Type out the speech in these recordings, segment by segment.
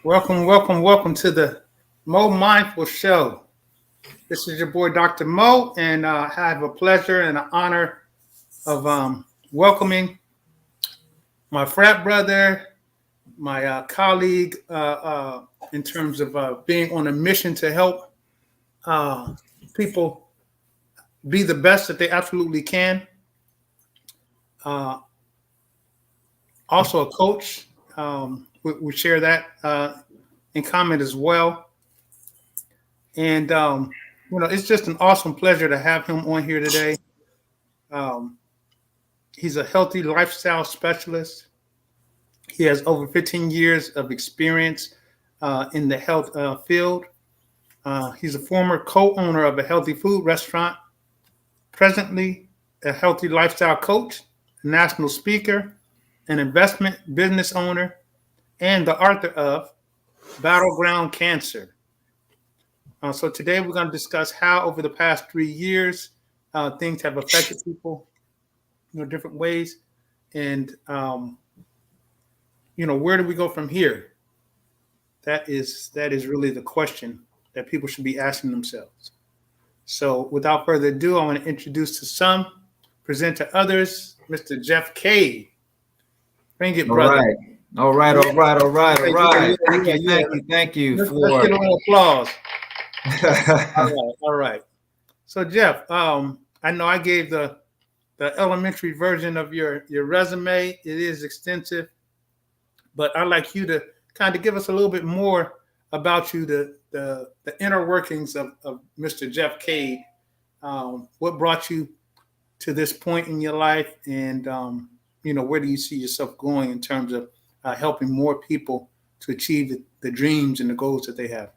Welcome, welcome, welcome to the Mo Mindful Show. This is your boy, Dr. Mo, and I have a pleasure and an honor of welcoming my frat brother, my colleague, in terms of being on a mission to help uh, people be the best that they absolutely can. Uh, Also, a coach. We share that in common as well. And it's just an awesome pleasure to have him on here today. Um, he's a healthy lifestyle specialist. He has over 15 years of experience in the health field. He's a former co-owner of a healthy food restaurant, presently a healthy lifestyle coach, a national speaker, an investment business owner, and the author of Battleground Cancer. So today we're going to discuss how over the past 3 years things have affected people, different ways, and where do we go from here? That is really the question that people should be asking themselves. So without further ado, I want to introduce to some, present to others, Mr. Jeff Cade. Bring it, brother. All right. Thank you Let's for get a little applause. All right. So Jeff, I know I gave the elementary version of your resume. It is extensive, but I'd like you to kind of give us a little bit more about you, the inner workings of Mr. Jeff Cade. What brought you to this point in your life, and where do you see yourself going in terms of helping more people to achieve the dreams and the goals that they have?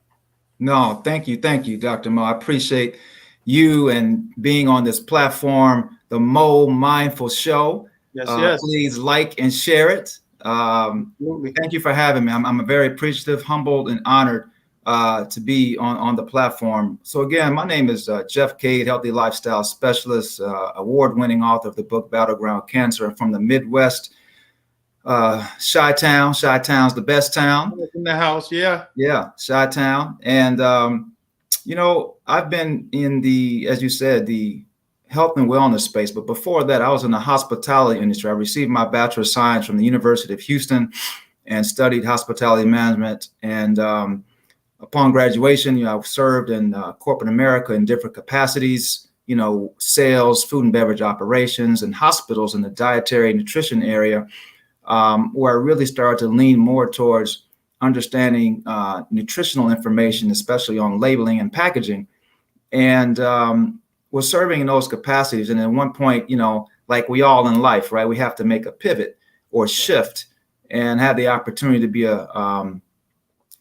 No, thank you, Dr. Mo. I appreciate you and being on this platform, the Mo Mindful Show. Yes. Please like and share it. Thank you for having me. I'm very appreciative, humbled, and honored to be on the platform. So again, my name is Jeff Cade, healthy lifestyle specialist, award-winning author of the book Battleground Cancer. I'm from the Midwest, Chi-Town. Chi-Town's the best town. In the house, yeah. Yeah, Chi-Town. And, I've been in as you said, the health and wellness space. But before that, I was in the hospitality industry. I received my Bachelor of Science from the University of Houston and studied hospitality management. And upon graduation, I've served in corporate America in different capacities, sales, food and beverage operations, and hospitals in the dietary and nutrition area, where I really started to lean more towards understanding nutritional information, especially on labeling and packaging, and was serving in those capacities. And at one point, like we all in life, right, we have to make a pivot or shift, and had the opportunity to be a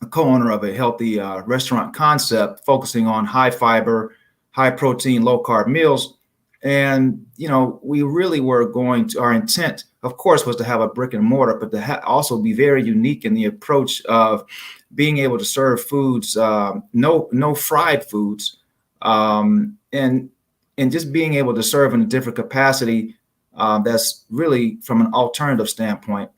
co-owner of a healthy restaurant concept focusing on high fiber, high protein, low carb meals. And, we really were our intent, of course, was to have a brick and mortar, but to also be very unique in the approach of being able to serve foods, no fried foods, and just being able to serve in a different capacity. That's really from an alternative standpoint.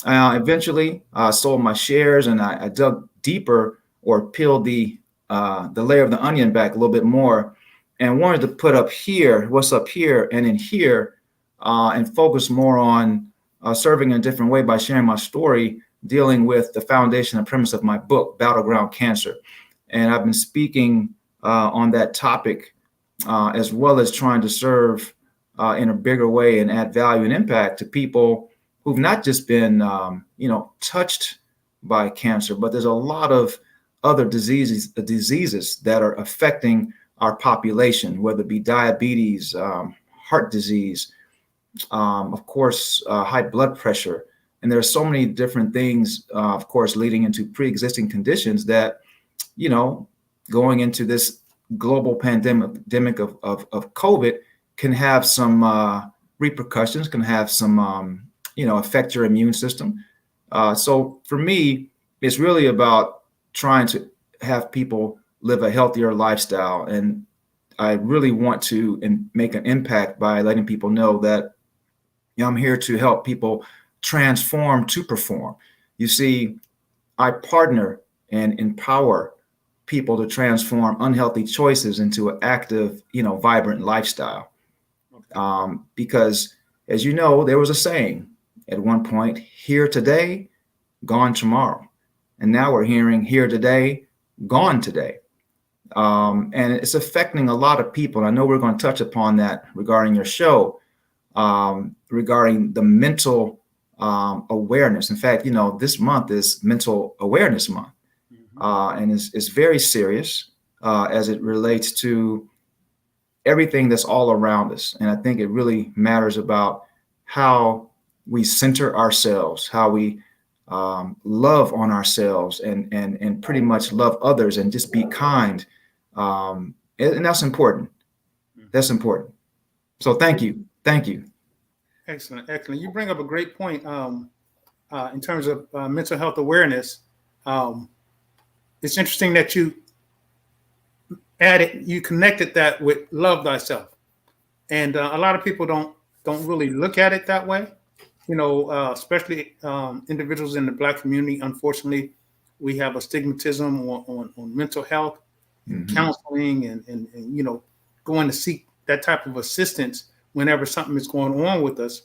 Eventually, sold my shares, and I dug deeper, or peeled the layer of the onion back a little bit more, and wanted to put what's up here and in here, and focus more on serving in a different way by sharing my story, dealing with the foundation and premise of my book, Battleground Cancer. And I've been speaking on that topic, as well as trying to serve in a bigger way and add value and impact to people who've not just been, touched by cancer, but there's a lot of other diseases that are affecting our population, whether it be diabetes, heart disease, of course, high blood pressure. And there are so many different things, of course, leading into pre-existing conditions that, going into this global pandemic of COVID can have some repercussions, can have some, affect your immune system. So for me, it's really about trying to have people live a healthier lifestyle. And I really want to make an impact by letting people know that I'm here to help people transform to perform. You see, I partner and empower people to transform unhealthy choices into an active, vibrant lifestyle. Okay. Because, as you know, there was a saying at one point: here today, gone tomorrow. And now we're hearing here today, gone today. And it's affecting a lot of people. And I know we're going to touch upon that regarding your show, regarding the mental awareness. In fact, this month is Mental Awareness Month, and it's very serious as it relates to everything that's all around us. And I think it really matters about how we center ourselves, how we love on ourselves, and pretty much love others, and just be kind. And that's important. That's important. So thank you. Thank you. Excellent, excellent. You bring up a great point in terms of mental health awareness. Um, it's interesting that you connected that with love thyself, and a lot of people don't really look at it that way. Especially individuals in the Black community. Unfortunately, we have a stigmatism on mental health, counseling, and going to seek that type of assistance whenever something is going on with us.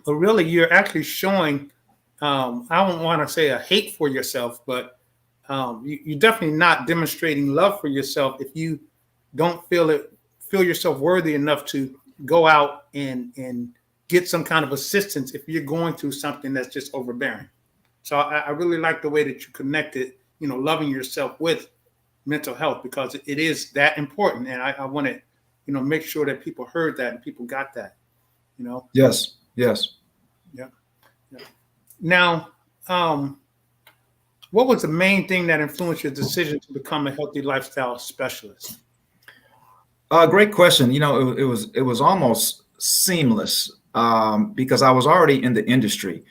But really, you're actually showing, I don't want to say a hate for yourself, but you're definitely not demonstrating love for yourself if you don't feel yourself worthy enough to go out and get some kind of assistance if you're going through something that's just overbearing. So I really like the way that you connected, loving yourself with mental health, because it is that important. And I want to, make sure that people heard that and people got that, Yes. Yes. Yeah. Yeah. Now, what was the main thing that influenced your decision to become a healthy lifestyle specialist? Great question. It was almost seamless because I was already in the industry.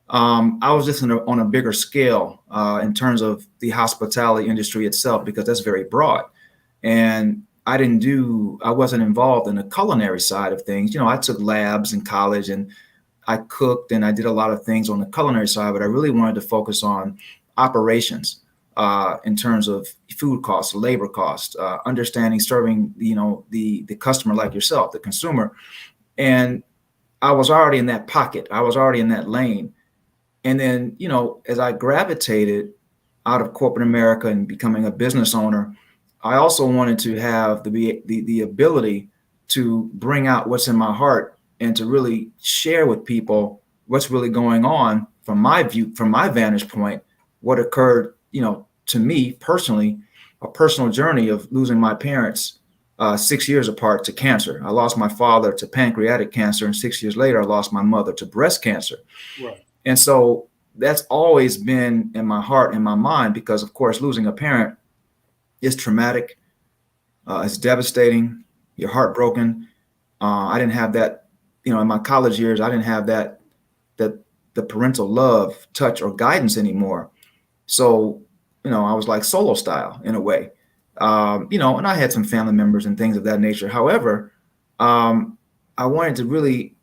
I was just on a bigger scale in terms of the hospitality industry itself, because that's very broad. And I wasn't involved in the culinary side of things. I took labs in college, and I cooked, and I did a lot of things on the culinary side, but I really wanted to focus on operations in terms of food costs, labor costs, understanding, serving, the customer like yourself, the consumer. And I was already in that pocket. I was already in that lane. And then, as I gravitated out of corporate America and becoming a business owner, I also wanted to have the ability to bring out what's in my heart and to really share with people what's really going on from my view, from my vantage point, what occurred, to me personally, a personal journey of losing my parents 6 years apart to cancer. I lost my father to pancreatic cancer, and 6 years later, I lost my mother to breast cancer. Right. And so that's always been in my heart and my mind, because, of course, losing a parent is traumatic. It's devastating. You're heartbroken. I didn't have that, in my college years, I didn't have that the parental love, touch, or guidance anymore. So, I was like solo style in a way, and I had some family members and things of that nature. However, I wanted to really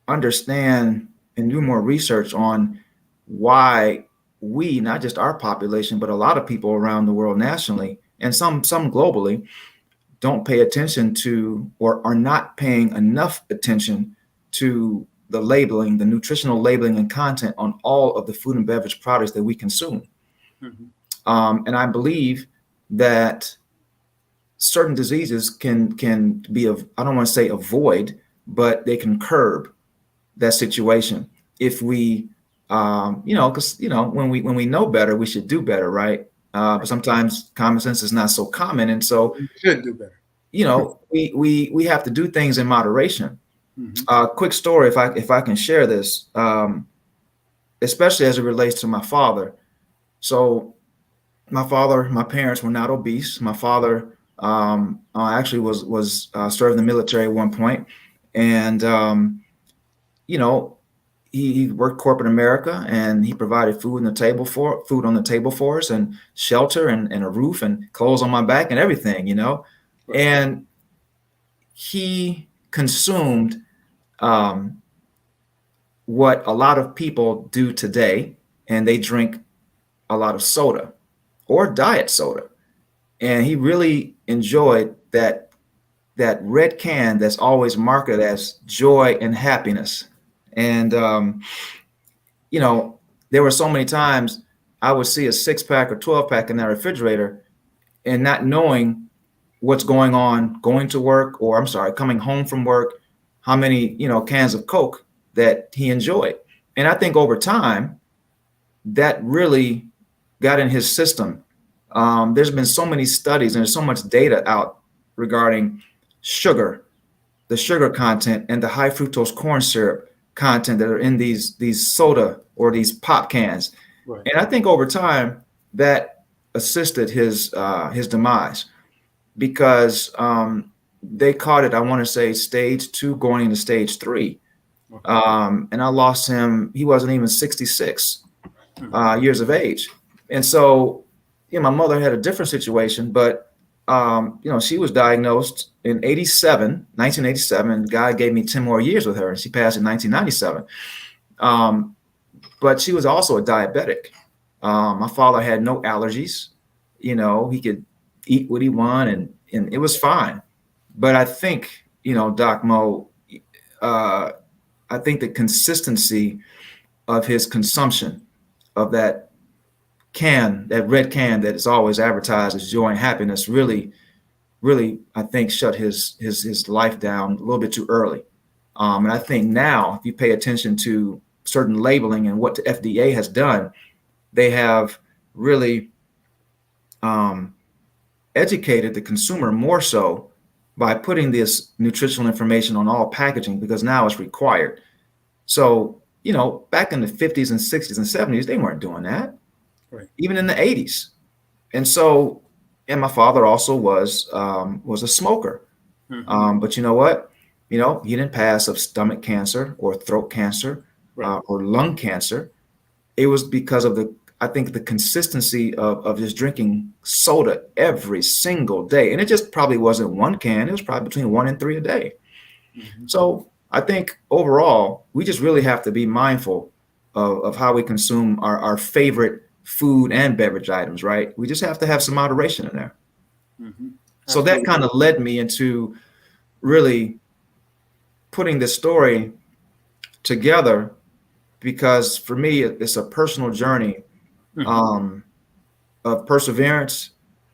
understand and do more research on why we, not just our population, but a lot of people around the world nationally, and some globally, don't pay attention to, or are not paying enough attention to, the labeling, the nutritional labeling and content on all of the food and beverage products that we consume. Mm-hmm. And I believe that certain diseases can be, I don't want to say avoid, but they can curb that situation if we, because when we know better, we should do better, right? But sometimes common sense is not so common, and so You should do better. we have to do things in moderation. Mm-hmm. Quick story, if I can share this, especially as it relates to my father. So my parents were not obese. My father actually was served in the military at one point, and he worked corporate America, and he provided food on the table for us, and shelter, and a roof, and clothes on my back, and everything, Right. and he consumed what a lot of people do today, and they drink a lot of soda or diet soda. And he really enjoyed that red can that's always marketed as joy and happiness. And you know, there were so many times I would see a 6-pack or 12-pack in that refrigerator and not knowing what's going on, going to work, or I'm sorry, coming home from work, how many, cans of Coke that he enjoyed. And I think over time, that really got in his system. There's been so many studies and there's so much data out regarding sugar, the sugar content, and the high fructose corn syrup content that are in these soda or these pop cans. Right. And I think over time that assisted his demise because they caught it, I want to say, stage 2 going into stage 3. Okay. And I lost him. He wasn't even 66 years of age. And so, my mother had a different situation, but, she was diagnosed in 1987. God gave me 10 more years with her, and she passed in 1997. But she was also a diabetic. My father had no allergies. He could eat what he wanted, and it was fine. But I think, Doc Mo, I think the consistency of his consumption of that can, that red can that is always advertised as joy and happiness, really, I think shut his life down a little bit too early. And I think now, if you pay attention to certain labeling and what the FDA has done, they have really educated the consumer more so by putting this nutritional information on all packaging because now it's required. So, back in the 50s and 60s and 70s, they weren't doing that. Right. Even in the 80s. And so, and my father also was a smoker. Mm-hmm. But you know what? He didn't pass of stomach cancer or throat cancer, Right. or lung cancer. It was because of I think the consistency of just drinking soda every single day. And it just probably wasn't one can. It was probably between 1 and 3 a day. Mm-hmm. So I think overall, we just really have to be mindful of how we consume our favorite food and beverage items, right? We just have to have some moderation in there. Mm-hmm. So that kind of led me into really putting this story together because for me, it's a personal journey of perseverance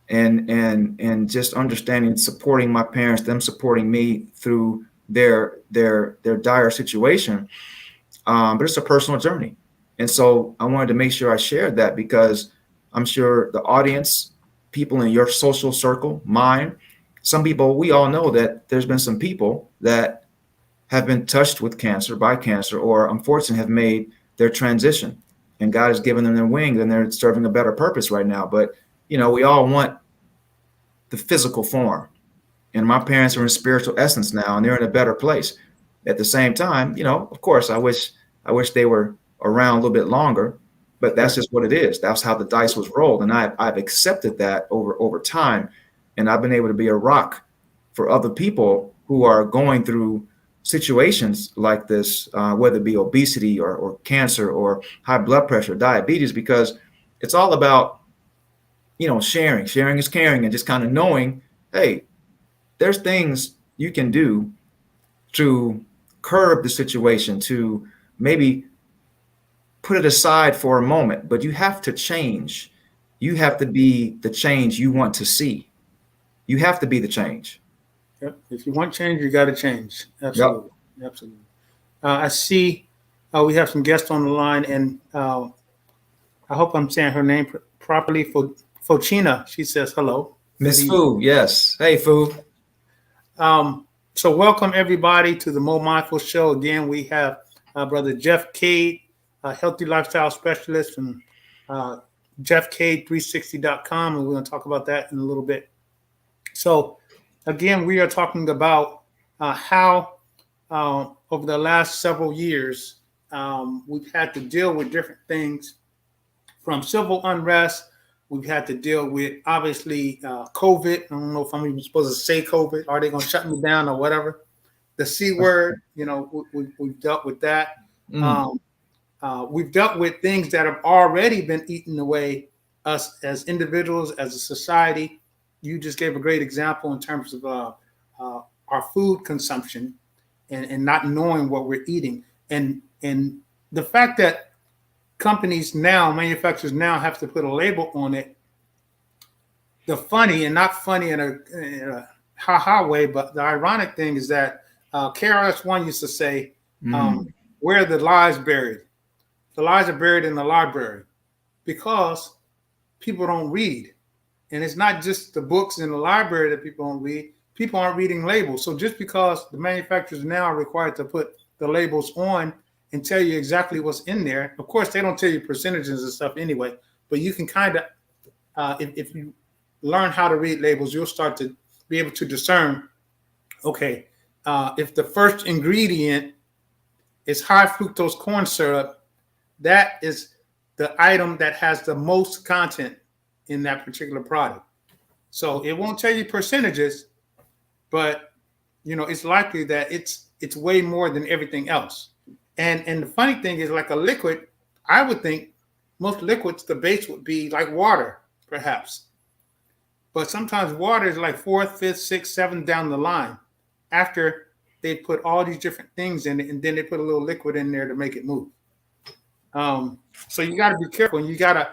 and just understanding, supporting my parents, them supporting me through their dire situation. But it's a personal journey. And so I wanted to make sure I shared that because I'm sure the audience, people in your social circle, mine, some people, we all know that there's been some people that have been touched with cancer, by cancer, or unfortunately have made their transition. And God has given them their wings and they're serving a better purpose right now. But, we all want the physical form. And my parents are in spiritual essence now and they're in a better place. At the same time, of course, I wish they were around a little bit longer, but that's just what it is. That's how the dice was rolled. And I've accepted that over time. And I've been able to be a rock for other people who are going through situations like this, whether it be obesity or cancer or high blood pressure, diabetes, because it's all about, sharing is caring, and just kind of knowing, hey, there's things you can do to curb the situation, to maybe put it aside for a moment, but you have to change. You have to be the change you want to see. You have to be the change. Yep. If you want change, you got to change. Absolutely. Yep. Absolutely. I see we have some guests on the line, and I hope I'm saying her name properly. Fochina, she says hello. Miss Fu, yes. Hey, Fu. So welcome everybody to the Mo Mindful Show. Again, we have Brother Jeff Cade, a healthy lifestyle specialist from JeffCade360.com, and we're going to talk about that in a little bit. So again, we are talking about how over the last several years we've had to deal with different things, from civil unrest. We've had to deal with, obviously, COVID. I don't know if I'm even supposed to say COVID. Are they going to shut me down or whatever? The C word, we've dealt with that. we've dealt with things that have already been eaten away us as individuals, as a society. You just gave a great example in terms of our food consumption and not knowing what we're eating. And the fact that companies now, manufacturers now have to put a label on it, the funny and not funny in a ha-ha way, but the ironic thing is that KRS-One used to say, where are the lies buried? The lies are buried in the library, because people don't read. And it's not just the books in the library that people don't read. People aren't reading labels. So just because the manufacturers now are required to put the labels on and tell you exactly what's in there, of course, they don't tell you percentages and stuff anyway, but you can kind of, if you learn how to read labels, you'll start to be able to discern, okay, if the first ingredient is high fructose corn syrup, that is the item that has the most content in that particular product. So it won't tell you percentages, but it's likely that it's way more than everything else. And the funny thing is, like a liquid, I would think most liquids, the base would be like water, perhaps. But sometimes water is like 4th, 5th, 6th, 7th down the line after they put all these different things in it, and then they put a little liquid in there to make it move. So you got to be careful, and you gotta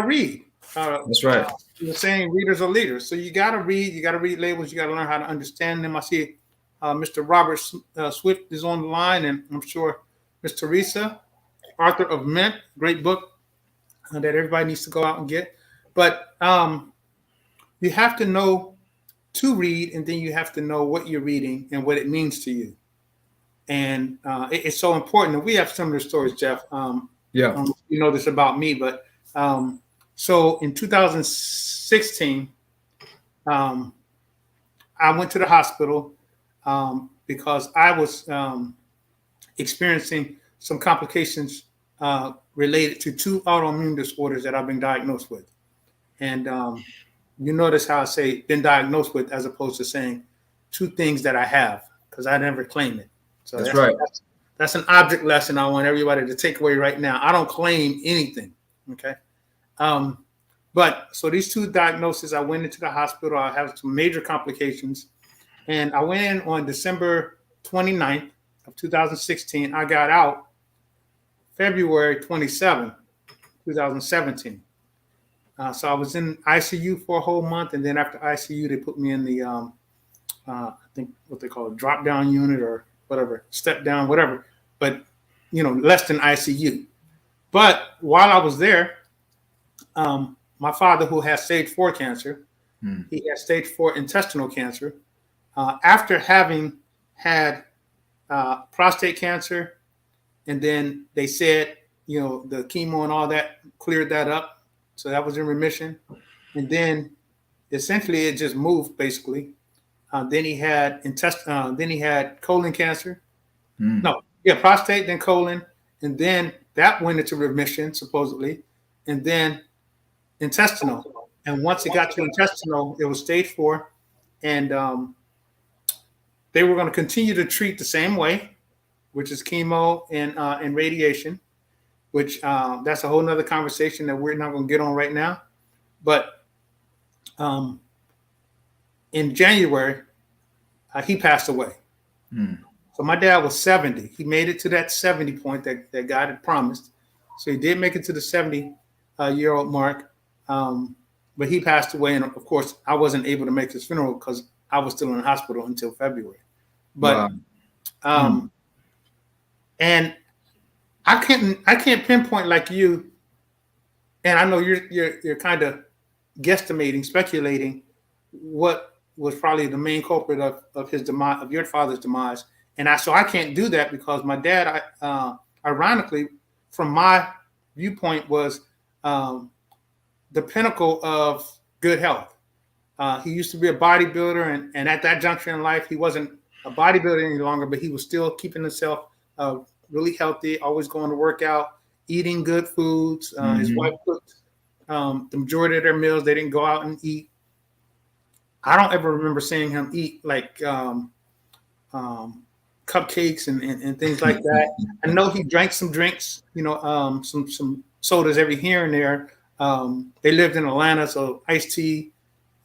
read. That's right. You're saying readers are leaders, so you got to read. You got to read labels. You got to learn how to understand them. I see Mr. Robert Swift is on the line, and I'm sure Ms. Teresa, author of Mint, great book that everybody needs to go out and get. But you have to know to read, and then you have to know what you're reading and what it means to you. And it's so important. And we have similar stories, Jeff. You know this about me, but so in 2016, I went to the hospital because I was experiencing some complications related to 2 autoimmune disorders that I've been diagnosed with. And you notice how I say been diagnosed with as opposed to saying 2 things that I have, because I never claim it. So that's right. That's an object lesson I want everybody to take away right now. I don't claim anything. Okay. But so these 2 diagnoses, I went into the hospital. I had some major complications. And I went in on December 29th of 2016. I got out February 27th, 2017. So I was in ICU for a whole month. And then after ICU, they put me in the, I think what they call a drop down unit or whatever, step down, whatever. But, less than ICU. But while I was there, my father, who has stage 4 cancer, he has stage 4 intestinal cancer. After having had prostate cancer, and then they said, the chemo and all that cleared that up. So that was in remission. And then essentially it just moved basically. Then he had then he had colon cancer. Prostate, then colon. And then that went into remission, supposedly. And then intestinal. And once it got to intestinal, it was stage 4. And they were going to continue to treat the same way, which is chemo and radiation, which that's a whole nother conversation that we're not going to get on right now. But in January, he passed away. So my dad was 70. He made it to that 70 point that God had promised. So he did make it to the 70-year-old mark. But he passed away. And of course, I wasn't able to make his funeral because I was still in the hospital until February. But and I can't pinpoint like you. And I know you're kind of guesstimating, speculating what was probably the main culprit of his demise, of your father's demise. And I can't do that because my dad, ironically, from my viewpoint, was the pinnacle of good health. He used to be a bodybuilder, and at that juncture in life, he wasn't a bodybuilder any longer, but he was still keeping himself really healthy, always going to work out, eating good foods. His wife cooked the majority of their meals. They didn't go out and eat. I don't ever remember seeing him eat like cupcakes and things like that. I know he drank some drinks, some sodas every here and there. They lived in Atlanta, so iced tea,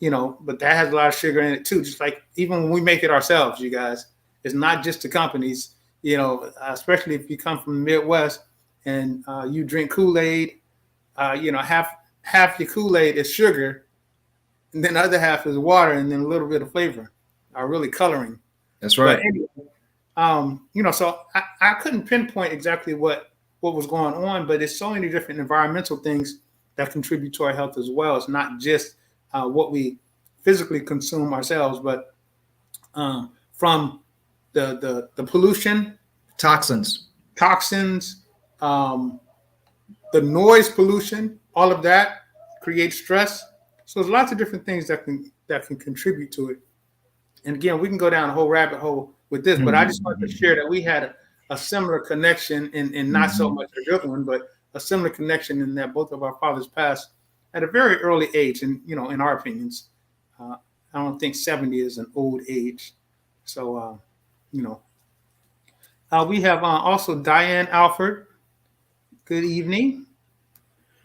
but that has a lot of sugar in it too. Just like even when we make it ourselves, you guys, it's not just the companies, especially if you come from the Midwest and you drink Kool-Aid, half your Kool-Aid is sugar, and then the other half is water, and then a little bit of flavor, really coloring. That's right. But anyway, so I couldn't pinpoint exactly what was going on, but there's so many different environmental things that contribute to our health as well. It's not just what we physically consume ourselves, but from the pollution, Toxins, the noise pollution, all of that creates stress. So there's lots of different things that can contribute to it. And again, we can go down a whole rabbit hole with this, but I just wanted to share that we had a similar connection, and not so much a good one, but a similar connection in that both of our fathers passed at a very early age. And, in our opinions, I don't think 70 is an old age. So, we have also Diane Alford. Good evening,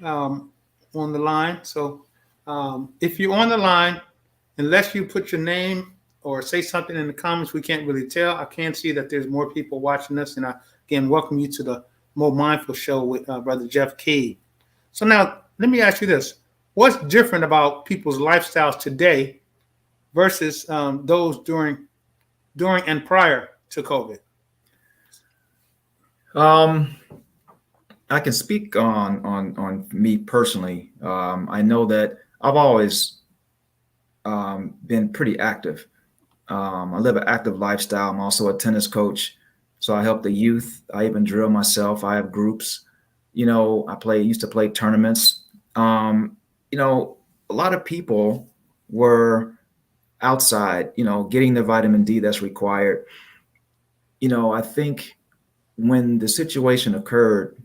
on the line. So if you're on the line, unless you put your name or say something in the comments, we can't really tell. I can see that there's more people watching us. And I, again, welcome you to the More Mindful Show with Brother Jeff Cade. So now, let me ask you this. What's different about people's lifestyles today versus those during and prior to COVID? I can speak on me personally. I know that I've always been pretty active. I live an active lifestyle. I'm also a tennis coach, so I help the youth. I even drill myself. I have groups. I used to play tournaments. A lot of people were outside, getting the vitamin D that's required. I think when the situation occurred,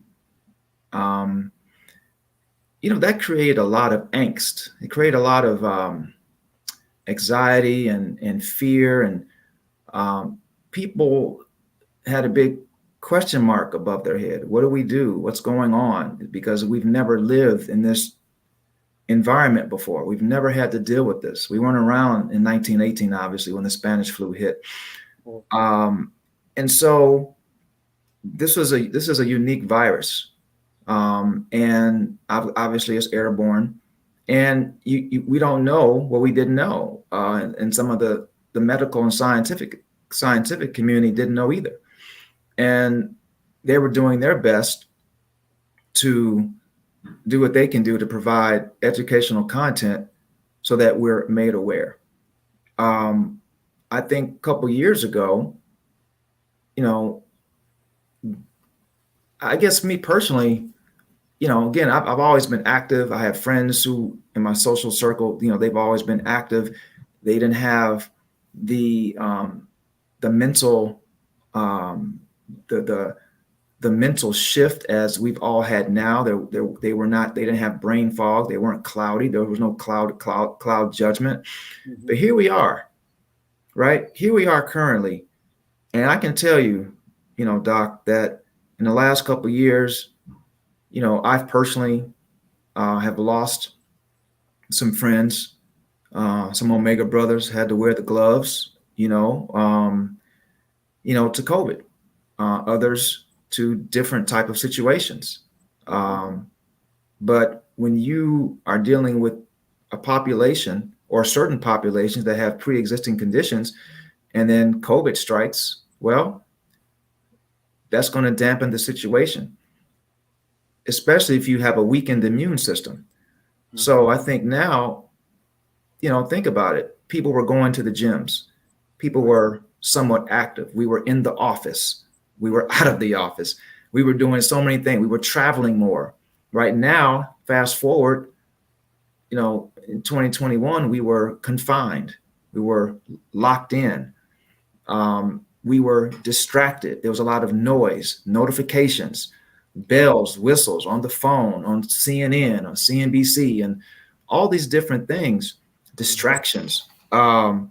that created a lot of angst. It created a lot of anxiety and fear, and people had a big question mark above their head. What do we do? What's going on? Because we've never lived in this environment before. We've never had to deal with this. We weren't around in 1918, obviously, when the Spanish flu hit. And so this is a unique virus. And obviously it's airborne, and we don't know what we didn't know. And some of the medical and scientific community didn't know either. And they were doing their best to do what they can do to provide educational content so that we're made aware. I think a couple years ago, I guess me personally, again, I've always been active. I have friends who in my social circle, they've always been active. They didn't have the mental, the mental shift as we've all had now. They didn't have brain fog. They weren't cloudy. There was no cloud judgment. Mm-hmm. But here we are, right? Here we are currently. And I can tell you, Doc, that in the last couple of years, I've personally have lost some friends. Some Omega brothers had to wear the gloves, to COVID. Others to different type of situations. But when you are dealing with a population or certain populations that have pre-existing conditions, and then COVID strikes, well, that's going to dampen the situation, especially if you have a weakened immune system. Mm-hmm. So I think now, think about it. People were going to the gyms. People were somewhat active. We were in the office. We were out of the office. We were doing so many things. We were traveling more. Right now, fast forward, in 2021, we were confined. We were locked in. We were distracted. There was a lot of noise, notifications, bells, whistles on the phone, on CNN, on CNBC, and all these different things, distractions. And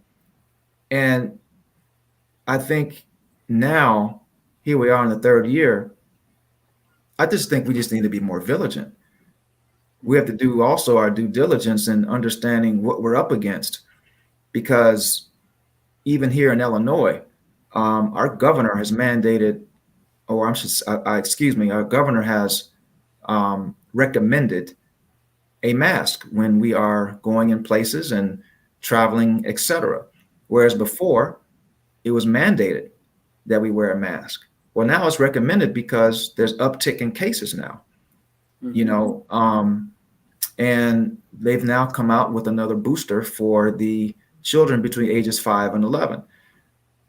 I think Now, here we are in the third year. I just think we just need to be more vigilant. We have to do also our due diligence in understanding what we're up against, because even here in Illinois, our governor has mandated, or excuse me, our governor has recommended a mask when we are going in places and traveling, etc. Whereas before, it was mandated that we wear a mask. Well, now it's recommended because there's uptick in cases now, you know, and they've now come out with another booster for the children between ages 5 and 11.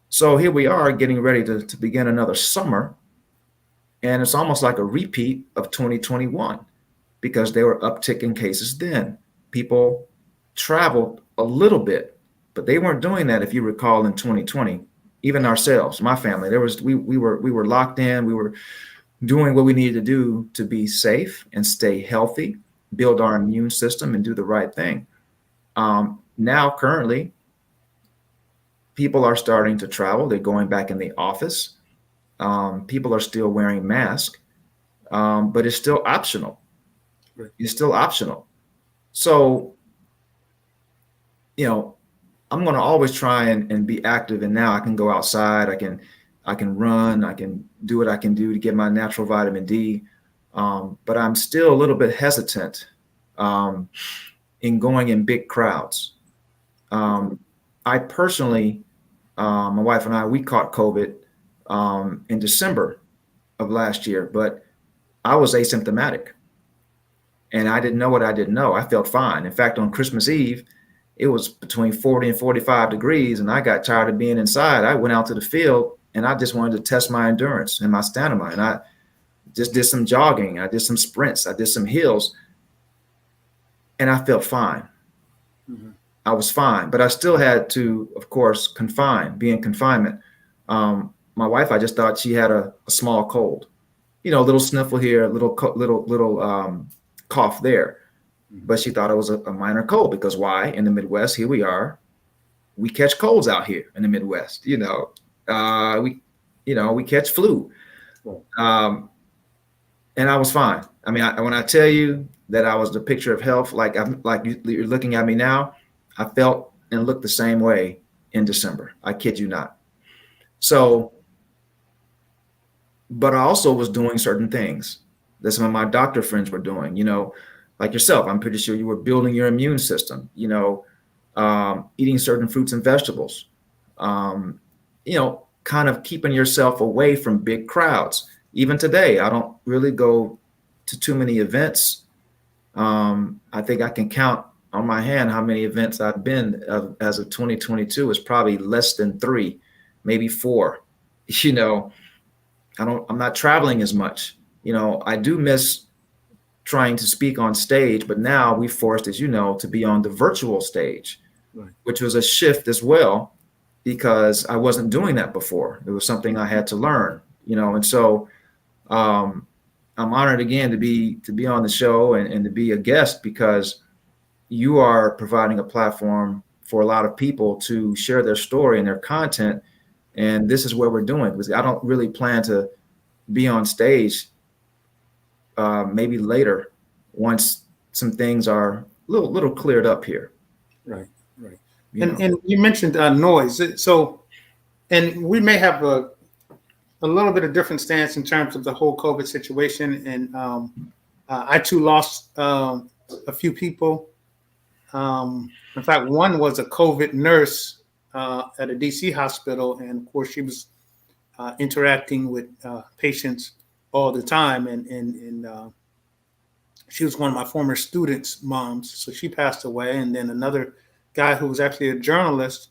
So here we are getting ready to begin another summer, and it's almost like a repeat of 2021 because they were uptick in cases then. People traveled a little bit, but they weren't doing that, if you recall, in 2020. Even ourselves, my family, we were locked in. We were doing what we needed to do to be safe and stay healthy, build our immune system, and do the right thing. Now, currently, people are starting to travel. They're going back in the office. People are still wearing masks, but it's still optional. Right. It's still optional. So, I'm going to always try and be active. And now I can go outside. I can run. I can do what I can do to get my natural vitamin D. But I'm still a little bit hesitant in going in big crowds. I personally, my wife and I, we caught COVID in December of last year, but I was asymptomatic and I didn't know what I didn't know. I felt fine. In fact, on Christmas Eve, it was between 40 and 45 degrees, and I got tired of being inside. I went out to the field and I just wanted to test my endurance and my stamina. And I just did some jogging. I did some sprints. I did some hills, and I felt fine. I was fine, but I still had to, of course, be in confinement. My wife, I just thought she had a small cold, a little sniffle here, a little cough there. But she thought it was a minor cold because why? In the Midwest, here we are, we catch colds out here in the Midwest. We catch flu, and I was fine. I mean, when I tell you that I was the picture of health, like you're looking at me now, I felt and looked the same way in December. I kid you not. So, but I also was doing certain things that some of my doctor friends were doing, like yourself. I'm pretty sure you were building your immune system, eating certain fruits and vegetables, kind of keeping yourself away from big crowds. Even today, I don't really go to too many events. I think I can count on my hand how many events I've been as of 2022 is probably less than 3, maybe 4. I'm not traveling as much. I do miss trying to speak on stage, but now we forced, as you know, to be on the virtual stage, right, which was a shift as well, because I wasn't doing that before. It was something I had to learn, and so I'm honored again to be on the show and to be a guest, because you are providing a platform for a lot of people to share their story and their content. And this is what we're doing, because I don't really plan to be on stage maybe later, once some things are a little cleared up here. Right. And you mentioned noise. So, and we may have a little bit of different stance in terms of the whole COVID situation. And I too lost a few people. In fact, one was a COVID nurse at a DC hospital, and of course she was interacting with patients all the time, and she was one of my former students' moms, so she passed away. And then another guy who was actually a journalist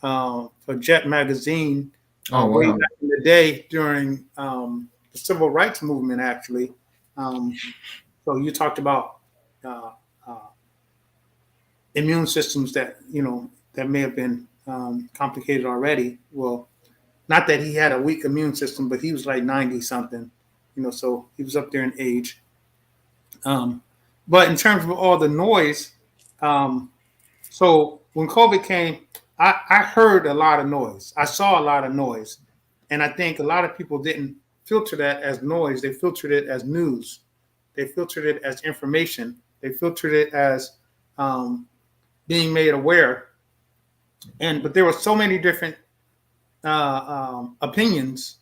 for Jet magazine way back in the day during the civil rights movement, actually. So you talked about immune systems that that may have been complicated already. Well, not that he had a weak immune system, but he was like 90 something, so he was up there in age. But in terms of all the noise, so when COVID came, I heard a lot of noise. I saw a lot of noise. And I think a lot of people didn't filter that as noise. They filtered it as news. They filtered it as information. They filtered it as being made aware. But there were so many different opinions,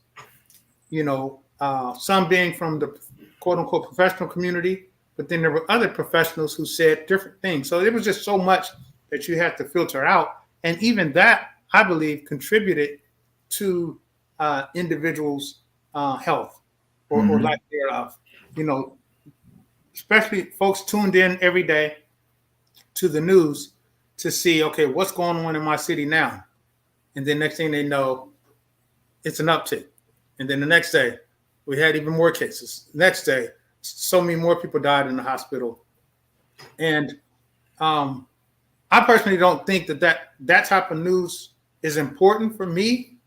some being from the quote unquote professional community, but then there were other professionals who said different things. So it was just so much that you had to filter out. And even that, I believe, contributed to individuals' health or lack thereof. Especially folks tuned in every day to the news to see, okay, what's going on in my city now? And then next thing they know, it's an uptick. And then the next day, we had even more cases. Next day, so many more people died in the hospital. And I personally don't think that type of news is important for me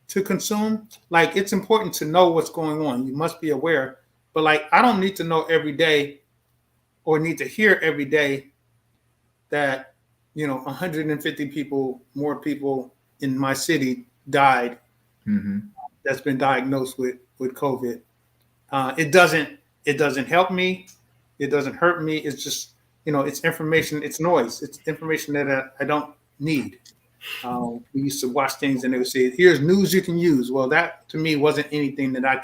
to consume. Like, it's important to know what's going on. You must be aware. But like, I don't need to know every day or need to hear every day that, 150 more people in my city died. That's been diagnosed with COVID. It doesn't help me. It doesn't hurt me. It's just, it's information. It's noise. It's information that I don't need. We used to watch things and they would say, here's news you can use. Well, that to me wasn't anything that I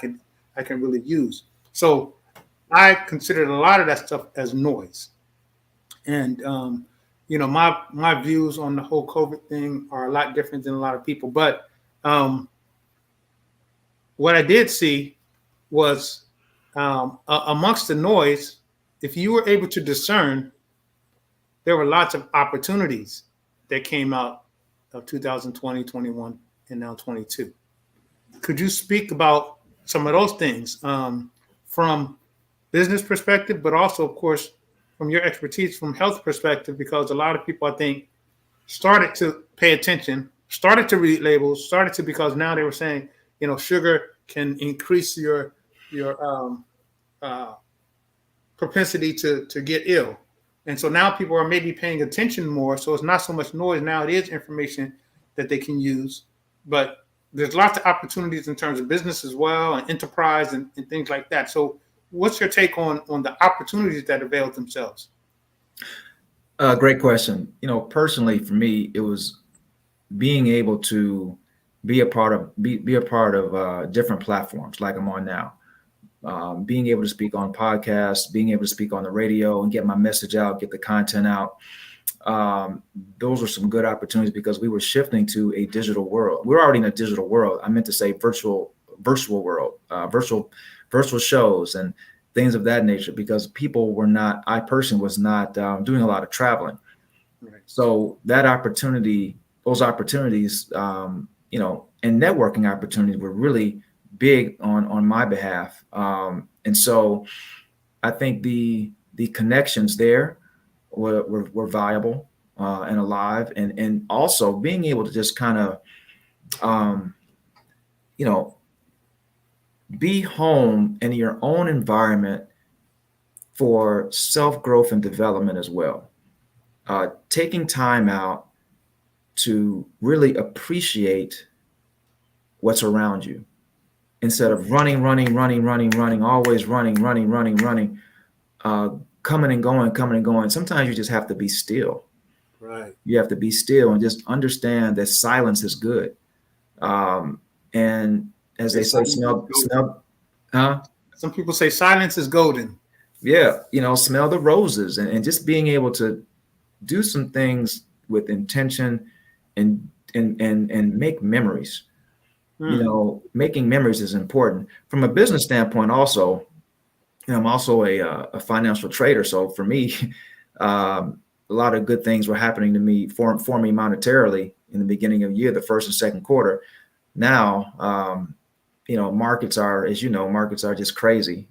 can really use. So I considered a lot of that stuff as noise. And, my views on the whole COVID thing are a lot different than a lot of people. But what I did see was amongst the noise, if you were able to discern, there were lots of opportunities that came out of 2020, 21, and now 22. Could you speak about some of those things from business perspective, but also, of course, from your expertise from health perspective? Because a lot of people, I think, started to pay attention, started to read labels, because now they were saying, sugar can increase your propensity to get ill. And so now people are maybe paying attention more. So it's not so much noise. Now it is information that they can use. But there's lots of opportunities in terms of business as well, and enterprise and things like that. So what's your take on the opportunities that avail themselves? Great question. Personally, for me, it was being able to be a part of different platforms like I'm on now. Being able to speak on podcasts, being able to speak on the radio and get my message out, get the content out. Those are some good opportunities because we were shifting to a digital world. We're already in a digital world. I meant to say virtual world, virtual shows and things of that nature, because I personally was not doing a lot of traveling. Right. So those opportunities, and networking opportunities were really big on my behalf. And so I think the connections there were viable and alive, and also being able to just kind of, be home in your own environment for self-growth and development as well. Taking time out to really appreciate what's around you instead of running, always running, coming and going. Sometimes you just have to be still. Right. You have to be still and just understand that silence is good. And as they say, smell, huh? Some people say silence is golden. Yeah. Smell the roses and just being able to do some things with intention and make memories. Making memories is important from a business standpoint. Also, I'm also a financial trader. So for me, a lot of good things were happening to me for me monetarily in the beginning of the year, the first and second quarter. Now, markets are, as markets are just crazy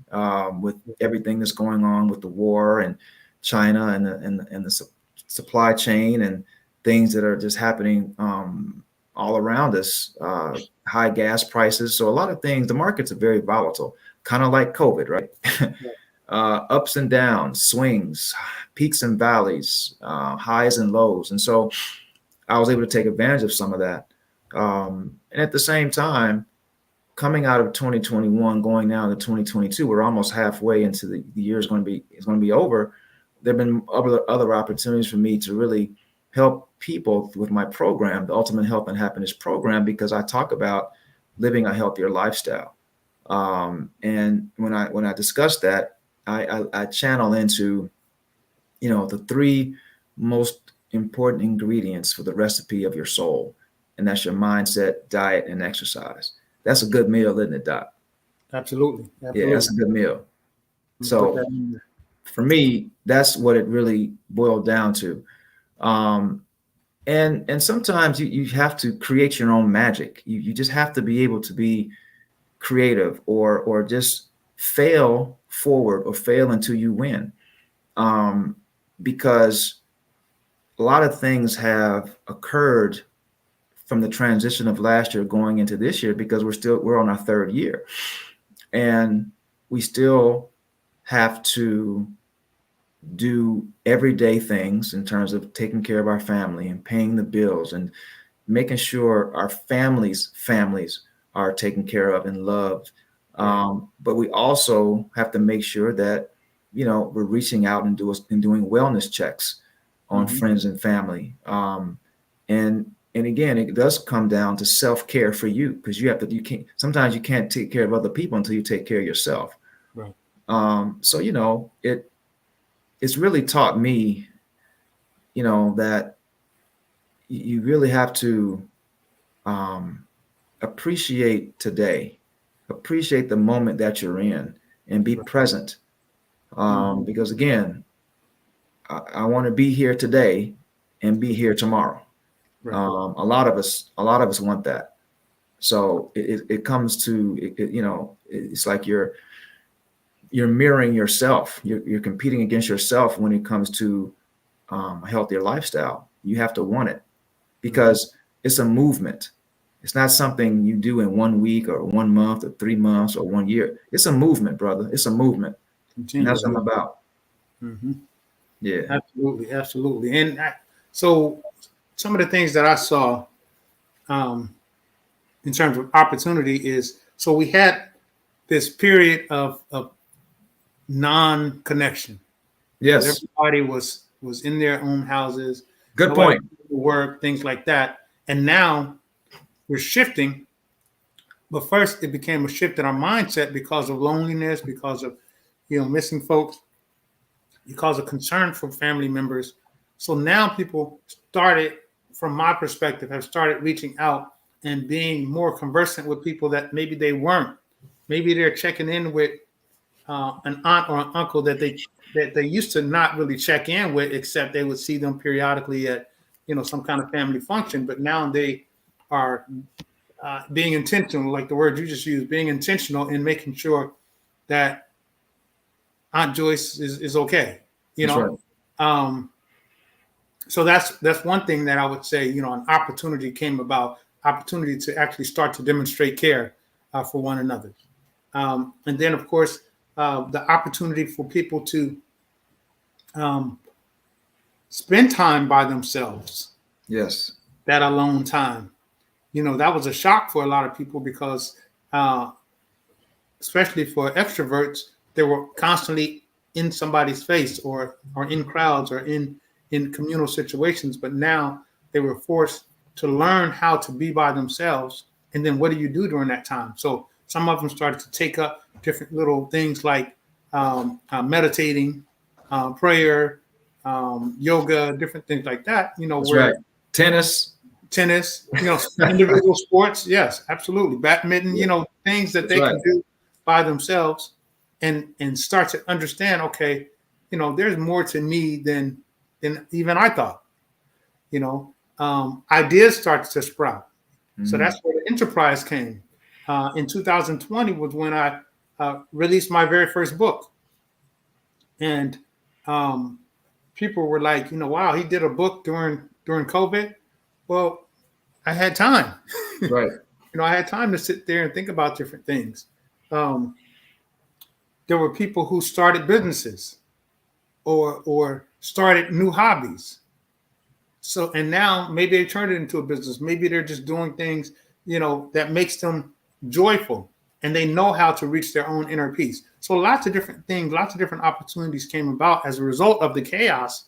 with everything that's going on with the war and China and the supply chain and things that are just happening all around us. High gas prices. So a lot of things, the markets are very volatile, kind of like COVID, right? Ups and downs, swings, peaks and valleys, highs and lows. And so I was able to take advantage of some of that. And at the same time, coming out of 2021, going now to 2022, we're almost halfway into the year is going to be over. There have been other opportunities for me to really help people with my program, the Ultimate Health and Happiness Program, because I talk about living a healthier lifestyle. And when I discuss that, I channel into, the three most important ingredients for the recipe of your soul, and that's your mindset, diet, and exercise. That's a good meal, isn't it, Doc? Absolutely. Yeah, that's a Absolutely. good meal. Put So that in there. for me, that's what it really boiled down to. Um, and sometimes you have to create your own magic. You just have to be able to be creative, or just fail forward, or fail until you win. Because a lot of things have occurred from the transition of last year going into this year, because we're on our third year, and we still have to do everyday things in terms of taking care of our family and paying the bills and making sure our families are taken care of and loved. But we also have to make sure that we're reaching out and doing wellness checks on friends and family. And again, it does come down to self-care for you, because sometimes you can't take care of other people until you take care of yourself. Right. So it's really taught me, that you really have to appreciate today, appreciate the moment that you're in, and be present. Because again, I want to be here today and be here tomorrow. Right. A lot of us want that. So it comes to it's like you're mirroring yourself. You're competing against yourself when it comes to a healthier lifestyle. You have to want it, because it's a movement. It's not something you do in 1 week or 1 month or 3 months or 1 year. It's a movement, brother. It's a movement. And that's what I'm about. Yeah. Absolutely. Absolutely. And so some of the things that I saw in terms of opportunity is, so we had this period of non-connection. Yes. Everybody was in their own houses. Good point. Work, things like that. And now we're shifting. But first, it became a shift in our mindset because of loneliness, because of missing folks, because of concern for family members. So now people started, from my perspective, have started reaching out and being more conversant with people that maybe they weren't. Maybe they're checking in with an aunt or an uncle that they used to not really check in with, except they would see them periodically at some kind of family function. But now they are being intentional, like the word you just used, being intentional in making sure that Aunt Joyce is okay. That's right. So that's one thing that I would say. An opportunity came about, opportunity to actually start to demonstrate care for one another, and then of course the opportunity for people to spend time by themselves. Yes. That alone time. That was a shock for a lot of people, because especially for extroverts, they were constantly in somebody's face, or in crowds, or in communal situations. But now they were forced to learn how to be by themselves. And then what do you do during that time? So some of them started to take up different little things like meditating, prayer, yoga, different things like that. That's right. Tennis, individual sports. Yes, absolutely. Badminton, things that That's they right. can do by themselves, and start to understand, okay, there's more to me than even I thought. Ideas start to sprout. So that's where the enterprise came. In 2020 was when I released my very first book. And people were like, wow, he did a book during COVID. Well, I had time. Right. I had time to sit there and think about different things. There were people who started businesses or started new hobbies. So, and now maybe they turned it into a business. Maybe they're just doing things, that makes them joyful, and they know how to reach their own inner peace. So lots of different things, lots of different opportunities came about as a result of the chaos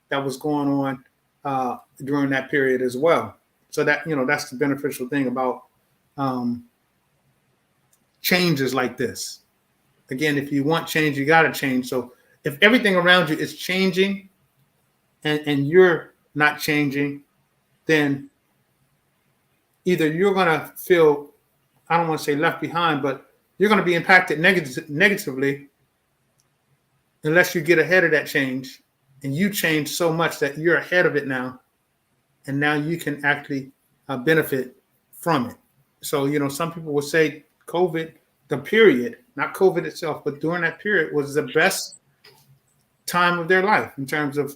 that was going on during that period as well. So that, that's the beneficial thing about changes like this. Again, if you want change, you got to change. So if everything around you is changing and you're not changing, then either you're going to feel, I don't want to say left behind, but you're going to be impacted negatively unless you get ahead of that change and you change so much that you're ahead of it now. And now you can actually benefit from it. So, some people will say COVID, the period, not COVID itself, but during that period was the best time of their life in terms of,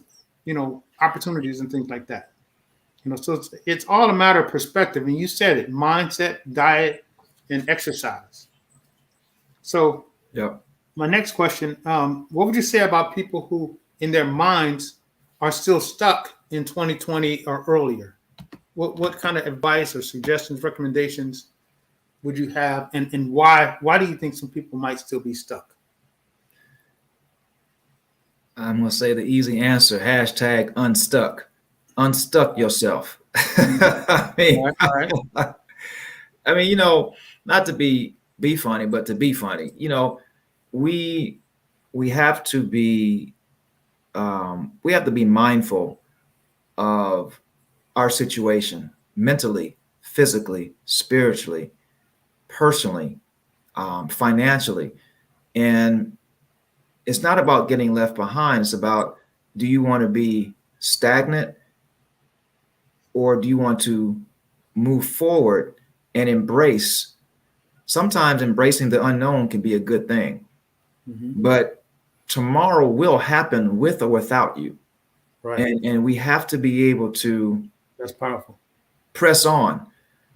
opportunities and things like that. So it's all a matter of perspective. And you said it, mindset, diet, and exercise. So Yep. My next question, what would you say about people who in their minds are still stuck in 2020 or earlier? What kind of advice or suggestions, recommendations would you have? And why do you think some people might still be stuck? I'm going to say the easy answer, hashtag unstuck. Unstuck yourself. I mean, All right. I mean, not to be funny, but to be funny, we have to be mindful of our situation mentally, physically, spiritually, personally, financially. And it's not about getting left behind. It's about, do you want to be stagnant or do you want to move forward and embrace? Sometimes embracing the unknown can be a good thing, but tomorrow will happen with or without you. Right. And we have to be able to, that's powerful, press on.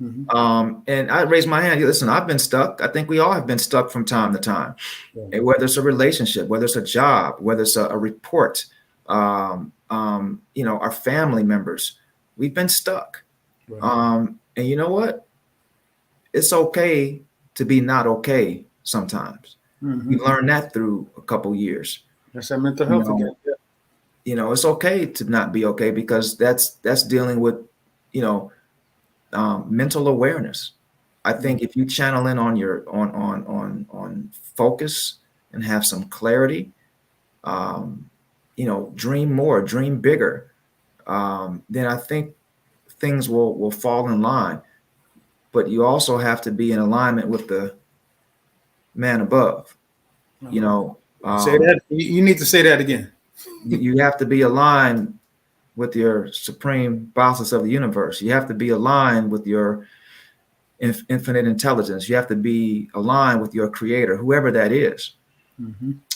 And I raised my hand. Listen, I've been stuck. I think we all have been stuck from time to time. Yeah. And whether it's a relationship, whether it's a job, whether it's a report, our family members, we've been stuck. Right. And you know what? It's okay to be not okay sometimes. We learned that through a couple years. That's our mental health again. Yeah. It's okay to not be okay, because that's dealing with, mental awareness. I think if you channel in on your on focus and have some clarity, dream more, dream bigger, then I think things will fall in line. But you also have to be in alignment with the man above. Say that. You need to say that again. You have to be aligned with your supreme bosses of the universe. You have to be aligned with your infinite intelligence. You have to be aligned with your creator, whoever that is.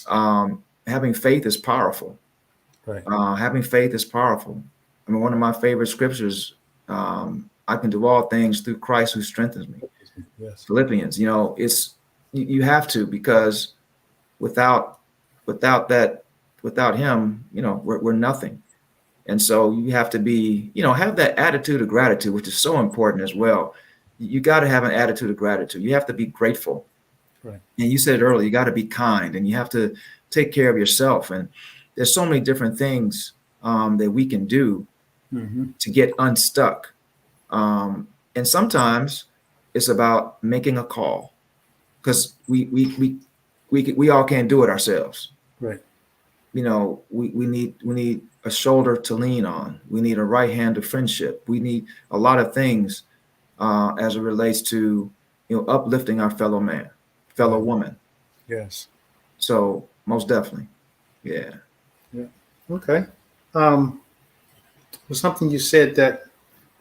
Having faith is powerful. Right. Having faith is powerful. I mean, one of my favorite scriptures, I can do all things through Christ who strengthens me. Yes. Philippians, it's, you have to, because without him, we're nothing. And so you have to be, have that attitude of gratitude, which is so important as well. You got to have an attitude of gratitude. You have to be grateful. Right. And you said it earlier, you got to be kind, and you have to take care of yourself. And there's so many different things that we can do to get unstuck. And sometimes it's about making a call, because we all can't do it ourselves. Right. We need a shoulder to lean on. We need a right hand of friendship. We need a lot of things as it relates to, uplifting our fellow man, fellow woman. Yes. So most definitely. Yeah. Yeah. Okay. There's something you said that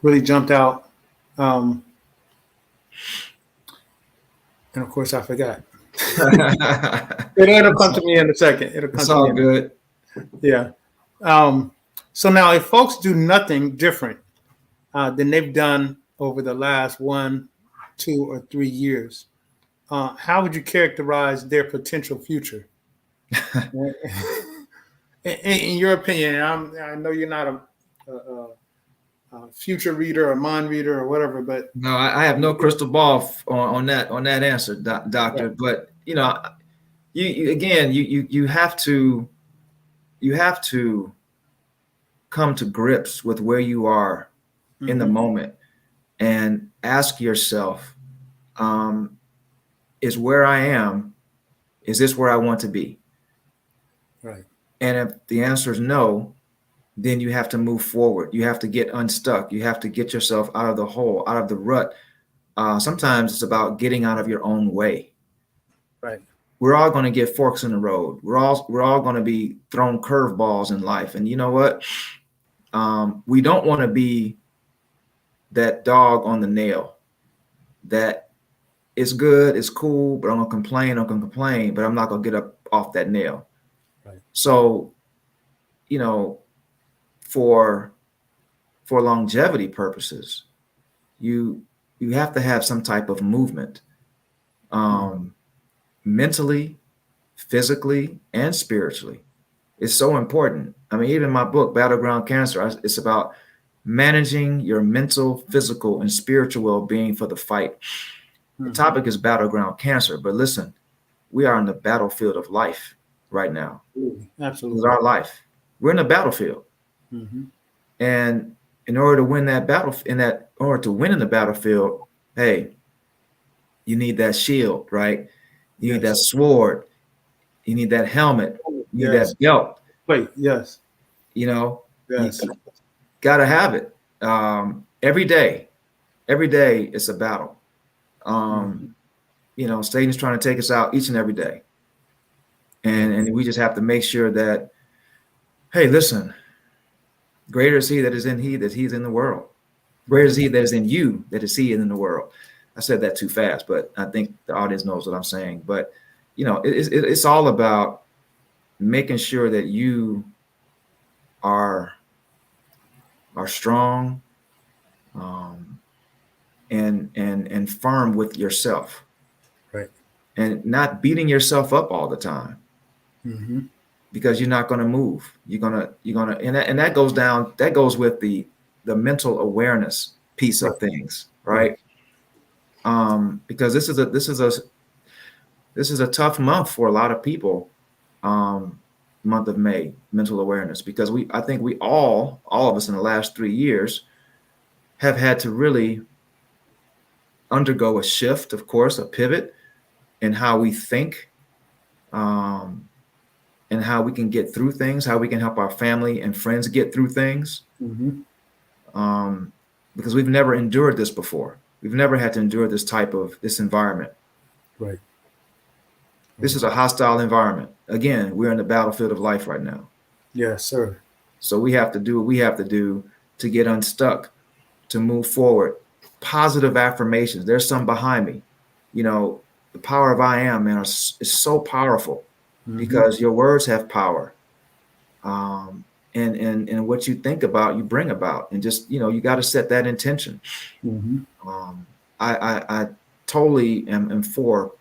really jumped out. And of course I forgot. It'll come to me in a second. It's all good. Yeah. So now, if folks do nothing different than they've done over the last 1, 2, or 3 years, how would you characterize their potential future? In your opinion, I know you're not future reader or mind reader or whatever, but No, I have no crystal ball on that answer, doctor. right. But you again, you have to come to grips with where you are in the moment and ask yourself, is where I am, is this where I want to be? Right. And if the answer is no, then you have to move forward. You have to get unstuck. You have to get yourself out of the hole, out of the rut. Sometimes it's about getting out of your own way. Right. We're all going to get forks in the road. We're all going to be thrown curveballs in life. And you know what? We don't want to be that dog on the nail that is good, it's cool, but I'm going to complain, but I'm not going to get up off that nail. Right. So, for longevity purposes, you have to have some type of movement, mentally, physically, and spiritually. It's so important. I mean, even my book, Battleground Cancer, it's about managing your mental, physical, and spiritual well-being for the fight. The topic is battleground cancer, but listen, we are in the battlefield of life right now. Absolutely. It's our life. We're in the battlefield. And in order to win that battle, in the battlefield, hey, you need that shield, right? You need that sword. You need that helmet. You need that belt. Wait, yes. You gotta have it. Every day it's a battle. Satan's trying to take us out each and every day. And we just have to make sure that, hey, listen, greater is he that is in he's in the world. Greater is he that is in you that is he in the world. I said that too fast, but I think the audience knows what I'm saying. But, it's all about making sure that you are strong and firm with yourself. Right. And not beating yourself up all the time. Because you're not going to move. You're gonna, and that goes with the mental awareness piece of things, right? Because this is a tough month for a lot of people. Month of May, mental awareness, because I think we all of us in the last 3 years have had to really undergo a shift, of course, a pivot in how we think, and how we can get through things, how we can help our family and friends get through things. Because we've never endured this before. We've never had to endure this environment. Right. This is a hostile environment. Again, we're in the battlefield of life right now. Yes, sir. So we have to do what we have to do to get unstuck, to move forward. Positive affirmations. There's some behind me. The power of I am, man, is so powerful. Because your words have power, and what you think about, you bring about, and just you got to set that intention. I totally am for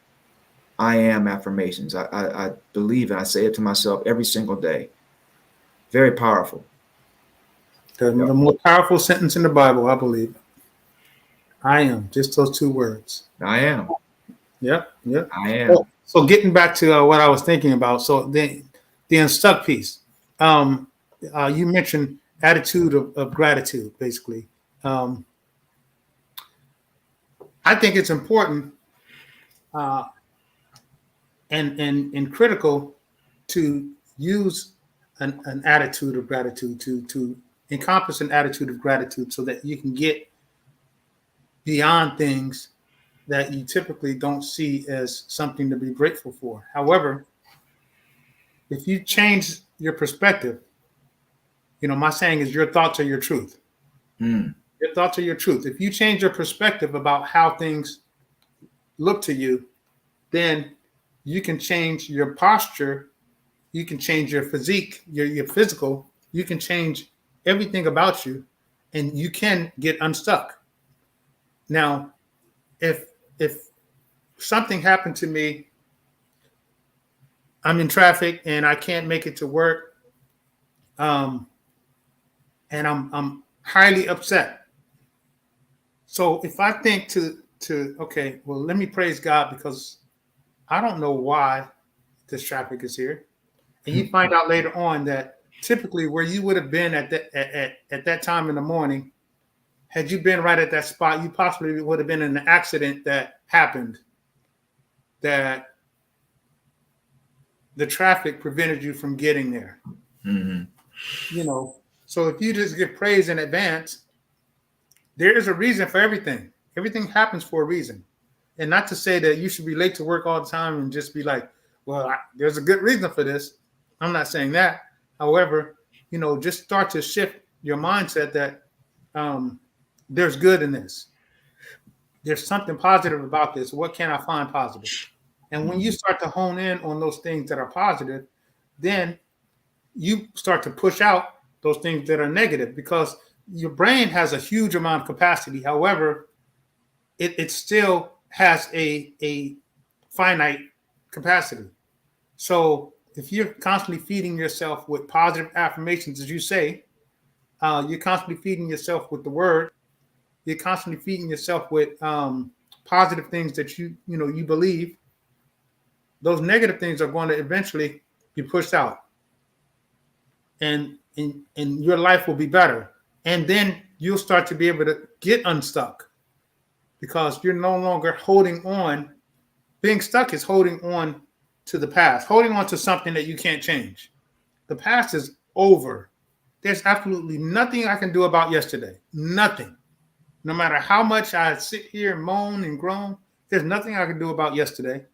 I am affirmations. I believe, and I say it to myself every single day. Very powerful. The most powerful sentence in the Bible, I believe. I am, just those 2 words. I am. Yep. I am. So getting back to what I was thinking about, so the unstuck piece, you mentioned attitude of gratitude, basically. I think it's important and critical to use an attitude of gratitude, to encompass an attitude of gratitude, so that you can get beyond things that you typically don't see as something to be grateful for. However, if you change your perspective, my saying is your thoughts are your truth. Your thoughts are your truth. If you change your perspective about how things look to you, then you can change your posture, you can change your physique, your physical, you can change everything about you, and you can get unstuck. Now, if something happened to me, I'm in traffic and I can't make it to work, and highly upset. So if I think okay, well, let me praise God because I don't know why this traffic is here. And you find out later on that typically where you would have been at that time in the morning, had you been right at that spot, you possibly would have been in an accident that happened, that the traffic prevented you from getting there. Mm-hmm. So if you just give praise in advance, there is a reason for everything. Everything happens for a reason. And not to say that you should be late to work all the time and just be like, well, there's a good reason for this. I'm not saying that. However, just start to shift your mindset that there's good in this. There's something positive about this. What can I find positive? And when you start to hone in on those things that are positive, then you start to push out those things that are negative because your brain has a huge amount of capacity. However, it still has a finite capacity. So if you're constantly feeding yourself with positive affirmations, as you say, you're constantly feeding yourself with the word. You're constantly feeding yourself with positive things that you believe. Those negative things are going to eventually be pushed out, and your life will be better. And then you'll start to be able to get unstuck because you're no longer holding on. Being stuck is holding on to the past, holding on to something that you can't change. The past is over. There's absolutely nothing I can do about yesterday. Nothing. No matter how much I sit here and moan and groan, there's nothing I can do about yesterday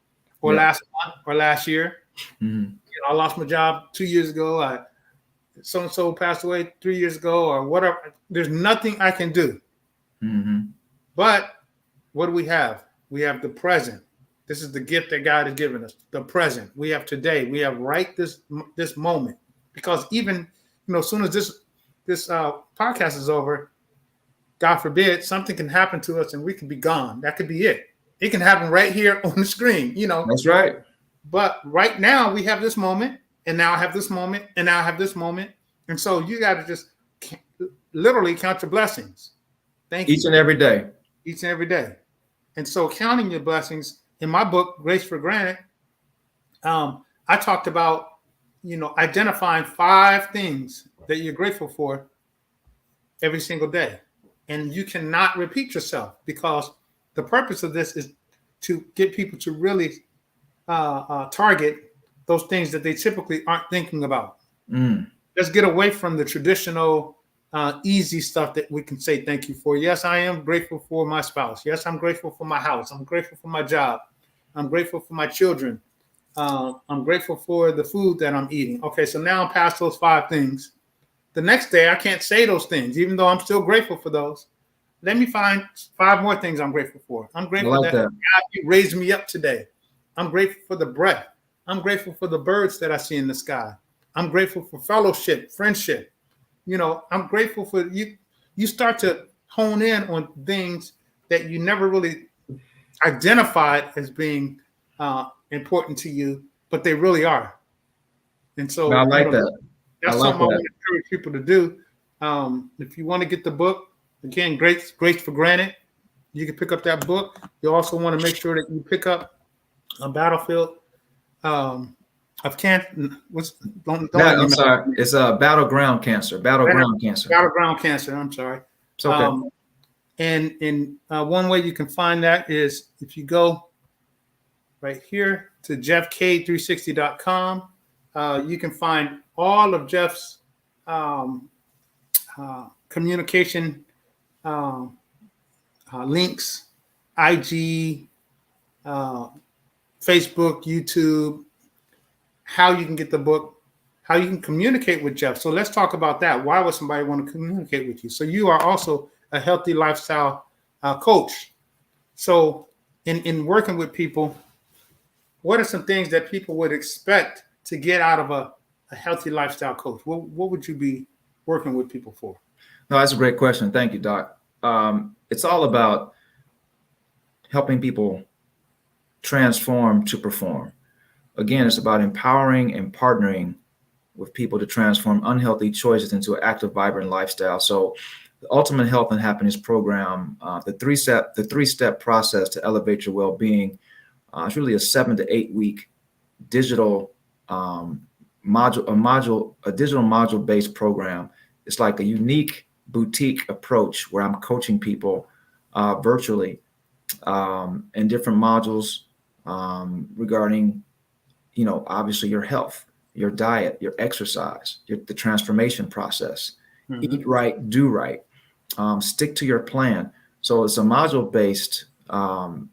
or last month or last year. Mm-hmm. I lost my job 2 years ago. So-and-so passed away 3 years ago or whatever. There's nothing I can do. Mm-hmm. But what do we have? We have the present. This is the gift that God has given us, the present. We have today. We have right this moment. Because even, as soon as this podcast is over, God forbid, something can happen to us and we can be gone. That could be it. It can happen right here on the screen, That's right. But right now we have this moment, and now I have this moment, and now I have this moment. And so you got to just literally count your blessings. Thank you. Each and every day. Each and every day. And so counting your blessings, in my book, Grace for Granted, I talked about, identifying 5 things that you're grateful for every single day. And you cannot repeat yourself because the purpose of this is to get people to really target those things that they typically aren't thinking about. Let's get away from the traditional easy stuff that we can say thank you for. Yes, I am grateful for my spouse. Yes, I'm grateful for my house. I'm grateful for my job. I'm grateful for my children. I'm grateful for the food that I'm eating. Okay, so now I'm past those 5 things. The next day, I can't say those things, even though I'm still grateful for those. Let me find 5 more things I'm grateful for. I'm grateful that God raised me up today. I'm grateful for the breath. I'm grateful for the birds that I see in the sky. I'm grateful for fellowship, friendship. I'm grateful for you. You start to hone in on things that you never really identified as being important to you, but they really are. And so I like that. That's something I want to encourage people to do. If you want to get the book, again, Grace for Granted, you can pick up that book. You also want to make sure that you pick up a Battlefield of Cancer. I'm sorry. It's Battleground Cancer. Battleground Cancer. Battleground Cancer. I'm sorry. It's okay. And one way you can find that is if you go right here to jeffcade360.com. You can find all of Jeff's communication links, IG, Facebook, YouTube, how you can get the book, how you can communicate with Jeff. So let's talk about that. Why would somebody want to communicate with you? So you are also a healthy lifestyle coach. So in working with people, what are some things that people would expect to get out of a healthy lifestyle coach? What would you be working with people for? No, that's a great question. Thank you, Doc. It's all about helping people transform to perform. Again, it's about empowering and partnering with people to transform unhealthy choices into an active, vibrant lifestyle. So the Ultimate Health and Happiness Program, the three-step process to elevate your well-being. It's really a 7 to 8 week digital a digital module-based program. It's like a unique boutique approach where I'm coaching people virtually in different modules regarding, obviously your health, your diet, your exercise, the transformation process. Mm-hmm. Eat right, do right, stick to your plan. So it's a module-based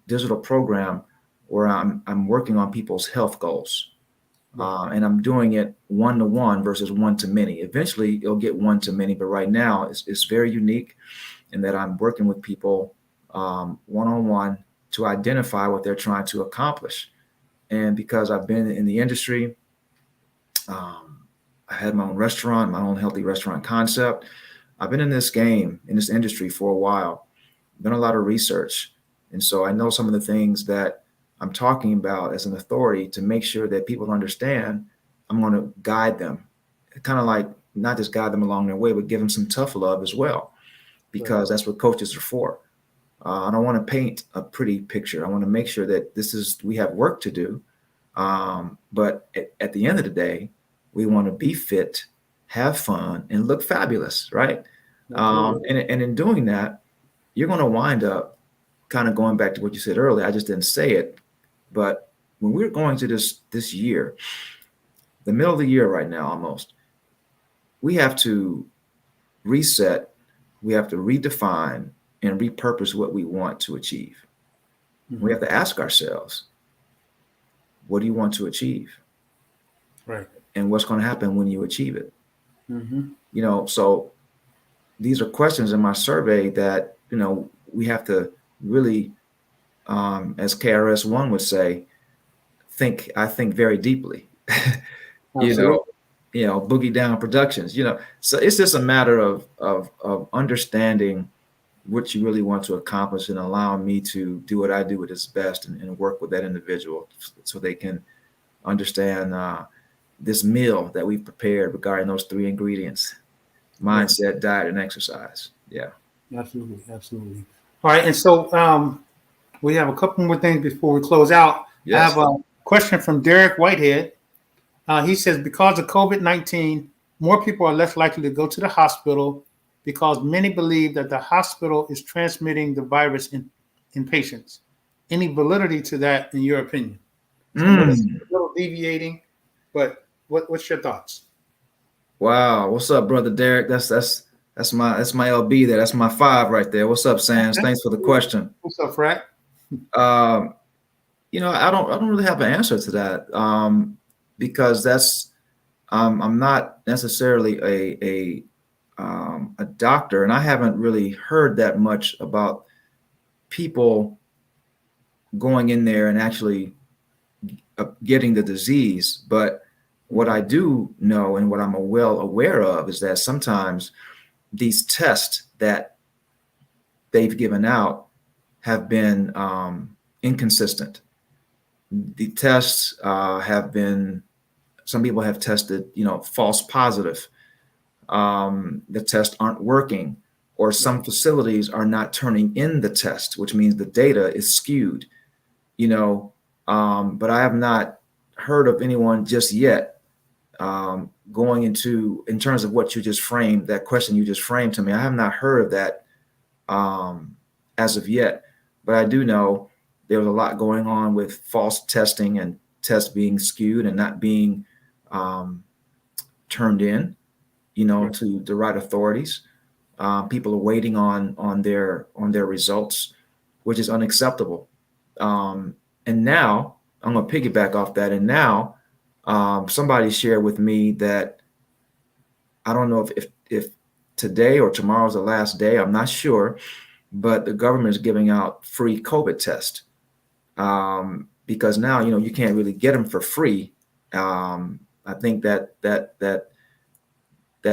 digital program where I'm working on people's health goals. And I'm doing it one-to-one versus one-to-many. Eventually, it'll get one-to-many, but right now it's very unique in that I'm working with people one-on-one to identify what they're trying to accomplish. And because I've been in the industry, I had my own restaurant, my own healthy restaurant concept. I've been in this game, in this industry for a while, done a lot of research. And so I know some of the things that I'm talking about as an authority to make sure that people understand. I'm going to guide them, kind of like not just guide them along their way, but give them some tough love as well, because that's what coaches are for. I don't want to paint a pretty picture. I want to make sure that we have work to do. But at the end of the day, we want to be fit, have fun, and look fabulous, right? And in doing that, you're going to wind up kind of going back to what you said earlier. I just didn't say it. But when we're going to this year, the middle of the year right now almost, we have to reset, we have to redefine and repurpose what we want to achieve. Mm-hmm. We have to ask ourselves, what do you want to achieve? Right. And what's going to happen when you achieve it? Mm-hmm. So these are questions in my survey that, we have to really, as KRS-One would say, I think very deeply, Boogie Down Productions, so it's just a matter of understanding what you really want to accomplish and allowing me to do what I do at its best and work with that individual so they can understand this meal that we've prepared regarding those 3 ingredients: mindset, diet, and exercise. Yeah. Absolutely. Absolutely. All right. And so we have a couple more things before we close out. Yes. I have a question from Derek Whitehead. He says, because of COVID-19, more people are less likely to go to the hospital because many believe that the hospital is transmitting the virus in patients. Any validity to that, in your opinion? So I know this is a little deviating, but what's your thoughts? Wow. What's up, brother Derek? That's my LB there. That's my 5 right there. What's up, Sans? Thanks for the question. What's up, Frat? I don't really have an answer to that because I'm not necessarily a doctor, and I haven't really heard that much about people going in there and actually getting the disease. But what I do know and what I'm well aware of is that sometimes these tests that they've given out have been inconsistent. The tests some people have tested, false positive. The tests aren't working, or some facilities are not turning in the test, which means the data is skewed, but I have not heard of anyone just yet going in terms of what you just framed, that question you just framed to me. I have not heard of that as of yet, but I do know there was a lot going on with false testing and tests being skewed and not being turned in, to the right authorities. People are waiting on their results, which is unacceptable. And now I'm going to piggyback off that. And now somebody shared with me that I don't know if today or tomorrow's the last day, I'm not sure, but the government is giving out free COVID tests because now, you can't really get them for free. I think that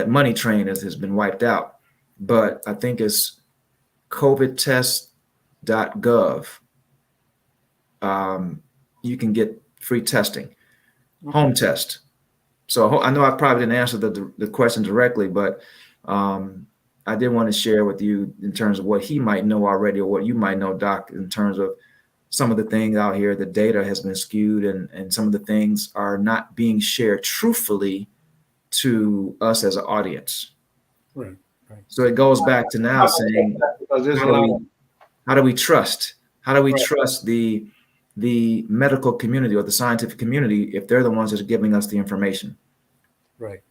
money train has been wiped out, but I think it's covidtest.gov. You can get free testing, home test. So I know I probably didn't answer the question directly, but I did want to share with you in terms of what he might know already, or what you might know, Doc, in terms of some of the things out here. The data has been skewed, and some of the things are not being shared truthfully to us as an audience. Right. Right. So it goes back to now saying, Because there's how a do lot we, how do we trust? How do we Right. trust the medical community or the scientific community if they're the ones that are giving us the information? Right.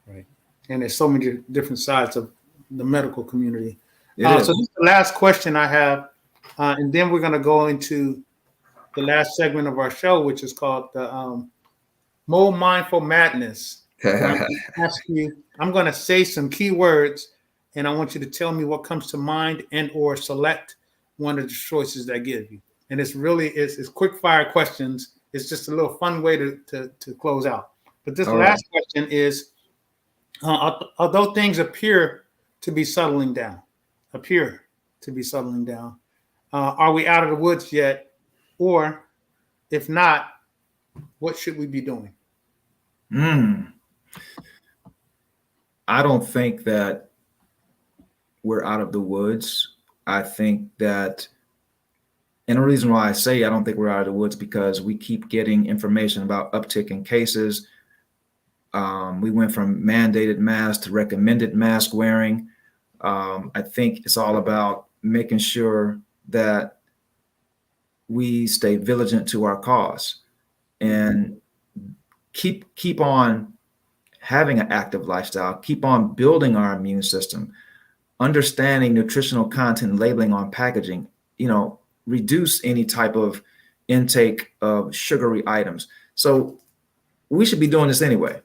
Right. And there's so many different sides of the medical community. It is. So this is the last question I have, and then we're going to go into the last segment of our show, which is called the More Mindful Madness. And I'm going to ask you, I'm going to say some key words, and I want you to tell me what comes to mind and or select one of the choices that I give you. And it's quick fire questions. It's just a little fun way to close out. But this All last question is, although things appear to be settling down, are we out of the woods yet? Or if not, what should we be doing? I don't think that we're out of the woods. I think that, and the reason why I say I don't think we're out of the woods, because we keep getting information about uptick in cases. We went from mandated masks to recommended mask wearing. I think it's all about making sure that we stay vigilant to our cause and keep on having an active lifestyle, keep on building our immune system, understanding nutritional content labeling on packaging, reduce any type of intake of sugary items. So we should be doing this anyway.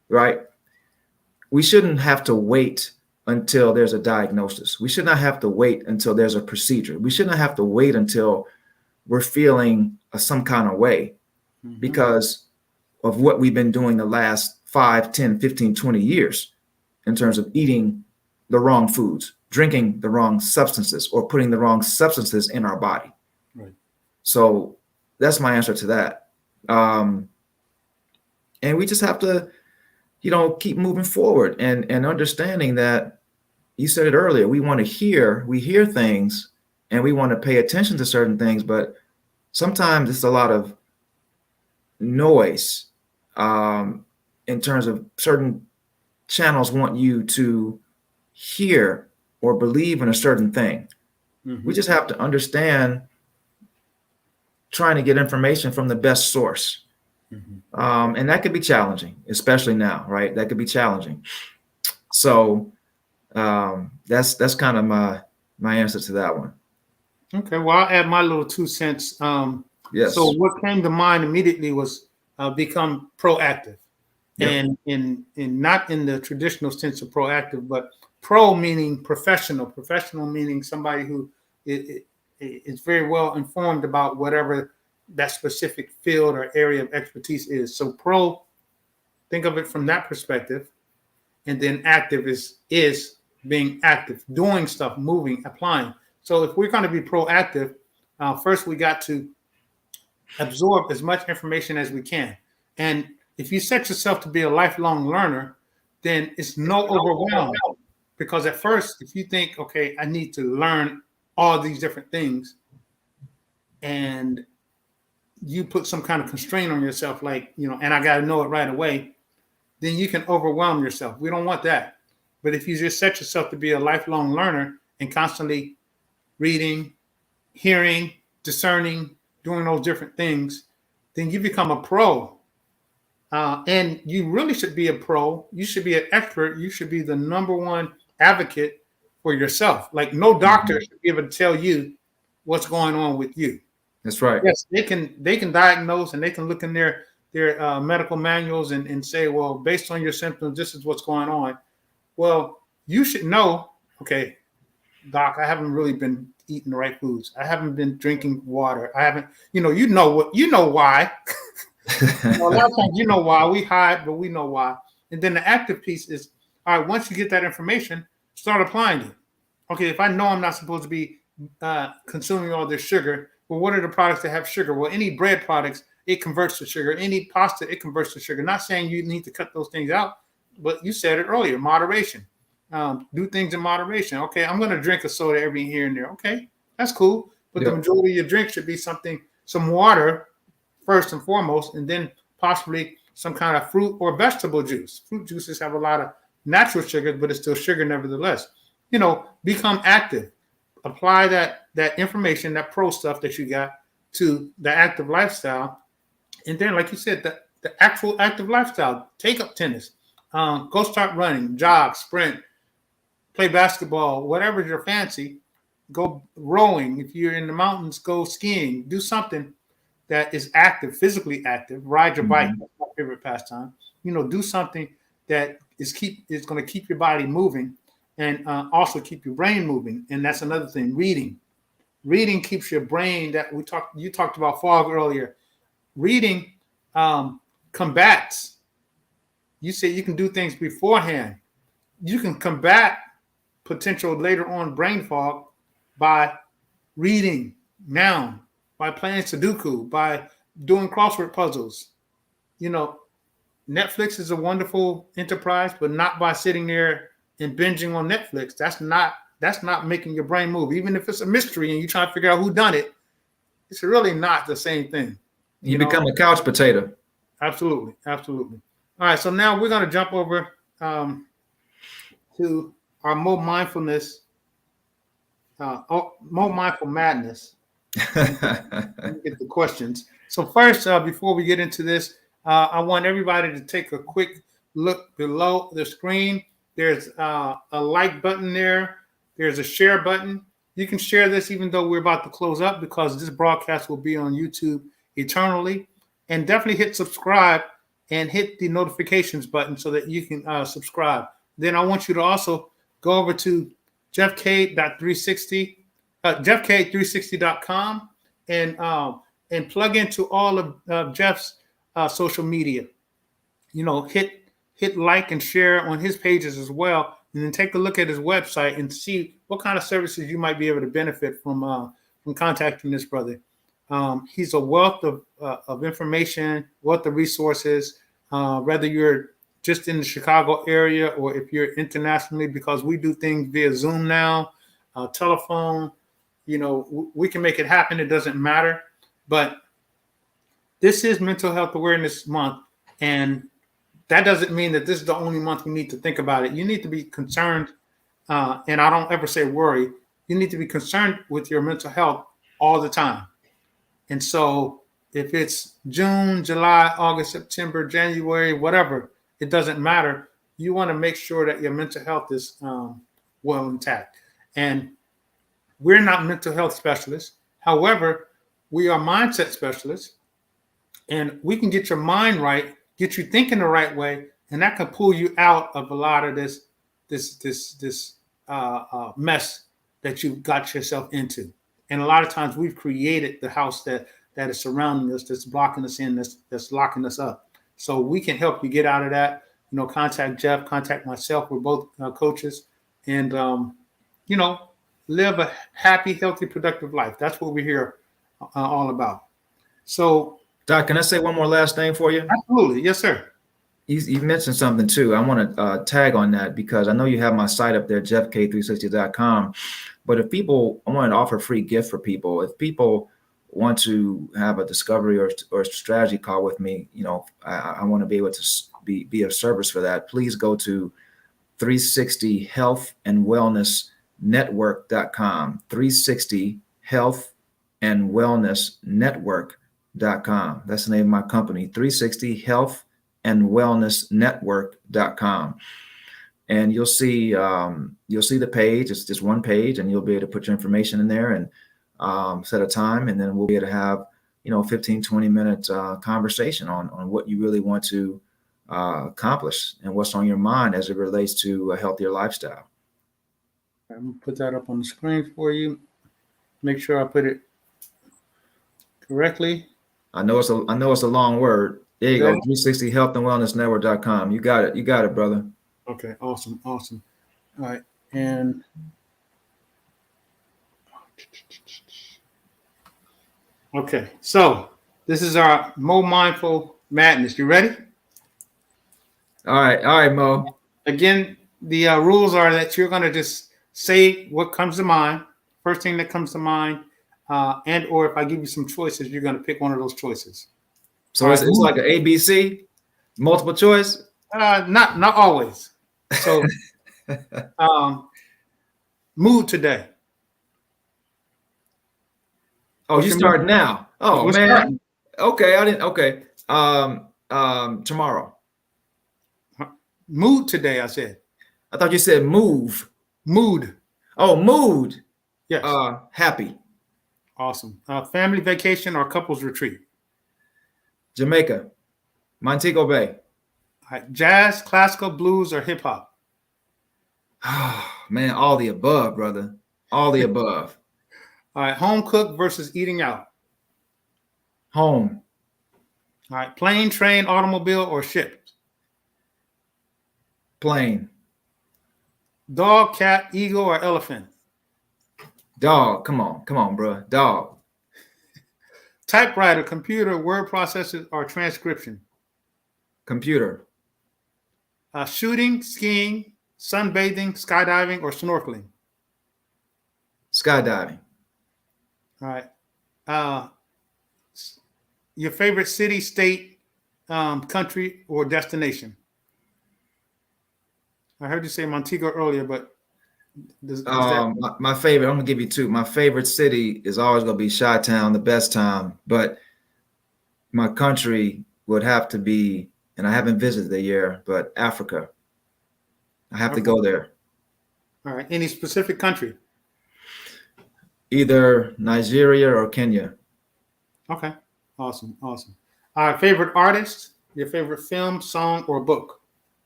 Right? We shouldn't have to wait until there's a diagnosis. We should not have to wait until there's a procedure. We shouldn't have to wait until we're feeling some kind of way because of what we've been doing the last 5, 10, 15, 20 years in terms of eating the wrong foods, drinking the wrong substances, or putting the wrong substances in our body. Right. So that's my answer to that. And we just have to, keep moving forward and understanding that, you said it earlier, we hear things and we want to pay attention to certain things, but sometimes it's a lot of noise in terms of certain channels want you to hear or believe in a certain thing. We just have to understand trying to get information from the best source. And that could be challenging, especially now, right? That could be challenging. So that's kind of my answer to that one. Okay, well, I'll add my little 2 cents. Yes. So what came to mind immediately was become proactive. Yep. And not in the traditional sense of proactive, but pro meaning professional meaning somebody who is very well informed about whatever that specific field or area of expertise is. So pro, think of it from that perspective. And then active is being active, doing stuff, moving, applying. So if we're going to be proactive, first we got to absorb as much information as we can. And if you set yourself to be a lifelong learner, then it's no overwhelm. Because at first, if you think, okay, I need to learn all these different things, and you put some kind of constraint on yourself, like, and I got to know it right away, then you can overwhelm yourself. We don't want that. But if you just set yourself to be a lifelong learner and constantly reading, hearing, discerning, doing those different things, then you become a pro. And you really should be a pro. You should be an expert. You should be the number one advocate for yourself. Like no doctor should be able to tell you what's going on with you. That's right. Yes, they can diagnose and they can look in their medical manuals and say, well, based on your symptoms, this is what's going on. Well, you should know, okay, doc, I haven't really been eating the right foods. I haven't been drinking water. I haven't, why. A lot of times, why we hide, but we know why. And then the active piece is, all right, once you get that information, start applying it. Okay, if I know I'm not supposed to be consuming all this sugar, well, what are the products that have sugar? Well, any bread products, it converts to sugar. Any pasta, it converts to sugar. Not saying you need to cut those things out, but you said it earlier, moderation. Do things in moderation. Okay, I'm going to drink a soda every here and there. Okay, that's cool. But the Yep. majority of your drink should be some water first and foremost, and then possibly some kind of fruit or vegetable juice. Fruit juices have a lot of natural sugars, but it's still sugar nevertheless. Become active. Apply that information, that pro stuff that you got to the active lifestyle. And then, like you said, the actual active lifestyle, take up tennis, go start running, jog, sprint, play basketball, whatever your fancy, go rowing. If you're in the mountains, go skiing, do something that is active, physically active, ride your bike. Mhm. That's my favorite pastime. Do something that is going to keep your body moving and also keep your brain moving. And that's another thing, reading. Reading keeps your brain you talked about fog earlier. Reading combats. You say you can do things beforehand. You can combat potential later on brain fog by reading now, by playing Sudoku, by doing crossword puzzles. Netflix is a wonderful enterprise, but not by sitting there and binging on Netflix. That's not making your brain move. Even if it's a mystery and you try to figure out who done it, it's really not the same thing. You become a couch potato. Absolutely. Absolutely. All right. So now we're going to jump over to our more mindfulness, more mindful madness. Get the questions. So first, before we get into this, I want everybody to take a quick look below the screen. There's a like button there. There's a share button. You can share this even though we're about to close up, because this broadcast will be on YouTube eternally. And definitely hit subscribe and hit the notifications button so that you can subscribe. Then I want you to also go over to jeffcade360.com and plug into all of Jeff's social media. Hit like and share on his pages as well, and then take a look at his website and see what kind of services you might be able to benefit from contacting this brother. He's a wealth of information, wealth of resources, whether you're just in the Chicago area or if you're internationally, because we do things via Zoom now, telephone. We can make it happen. It doesn't matter. But this is Mental Health Awareness Month, and that doesn't mean that this is the only month we need to think about it. You need to be concerned, and I don't ever say worry. You need to be concerned with your mental health all the time. And so if it's June, July, August, September, January, whatever, it doesn't matter. You want to make sure that your mental health is well intact. And we're not mental health specialists. However, we are mindset specialists, and we can get your mind right, get you thinking the right way, and that can pull you out of a lot of this mess that you got yourself into. And a lot of times we've created the house that is surrounding us, that's blocking us in, that's locking us up. So we can help you get out of that. Contact Jeff, contact myself. We're both coaches, and live a happy, healthy, productive life. That's what we're here all about. So, Doc, can I say one more last thing for you? Absolutely. Yes, sir. You mentioned something too. I want to tag on that because I know you have my site up there, jeffk360.com. But I want to offer a free gift for people. If people want to have a discovery or strategy call with me, I want to be able to be of service for that. Please go to 360healthandwellnessnetwork.com. 360healthandwellnessnetwork.com. That's the name of my company, 360healthandwellnessnetwork.com. And you'll see the page. It's just one page, and you'll be able to put your information in there and set a time, and then we'll be able to have 15-20 minute conversation on what you really want to accomplish and what's on your mind as it relates to a healthier lifestyle. I'm gonna put that up on the screen for you. Make sure I put it correctly. I know it's a long word. There you go. 360healthandwellnessnetwork.com. You got it, brother. Okay, awesome. All right, and okay, so this is our Mo Mindful Madness. You ready? All right, Mo. Again, The rules are that you're going to just say what comes to mind, first thing that comes to mind, and or if I give you some choices, you're going to pick one of those choices. So it's like an ABC, multiple choice? Not always. So mood today. Oh, you start now. Oh, man. Starting? Okay, I didn't. Okay. Tomorrow. Mood today, I said. I thought you said move. Mood. Oh, mood. Yes. Happy. Awesome. Family vacation or couples retreat? Jamaica. Montego Bay. All right. Jazz, classical, blues, or hip hop? Oh, man, all the above, brother. All the above. All right. Home cooked versus eating out? Home. All right. Plane, train, automobile, or ship? Plane. Dog, cat, eagle, or elephant? Dog. Come on, bro. Dog. Typewriter, computer, word processor, or transcription? Computer. Shooting, skiing, sunbathing, skydiving, or snorkeling? Skydiving. All right. Your favorite city, state, country, or destination? I heard you say Montego earlier, but my favorite, I'm gonna give you two. My favorite city is always gonna be Chi-Town, the best time. But my country would have to be, and I haven't visited the year, but Africa. I have to go there. All right. Any specific country? Either Nigeria or Kenya. Okay. Awesome. All right. Favorite artist, your favorite film, song, or book?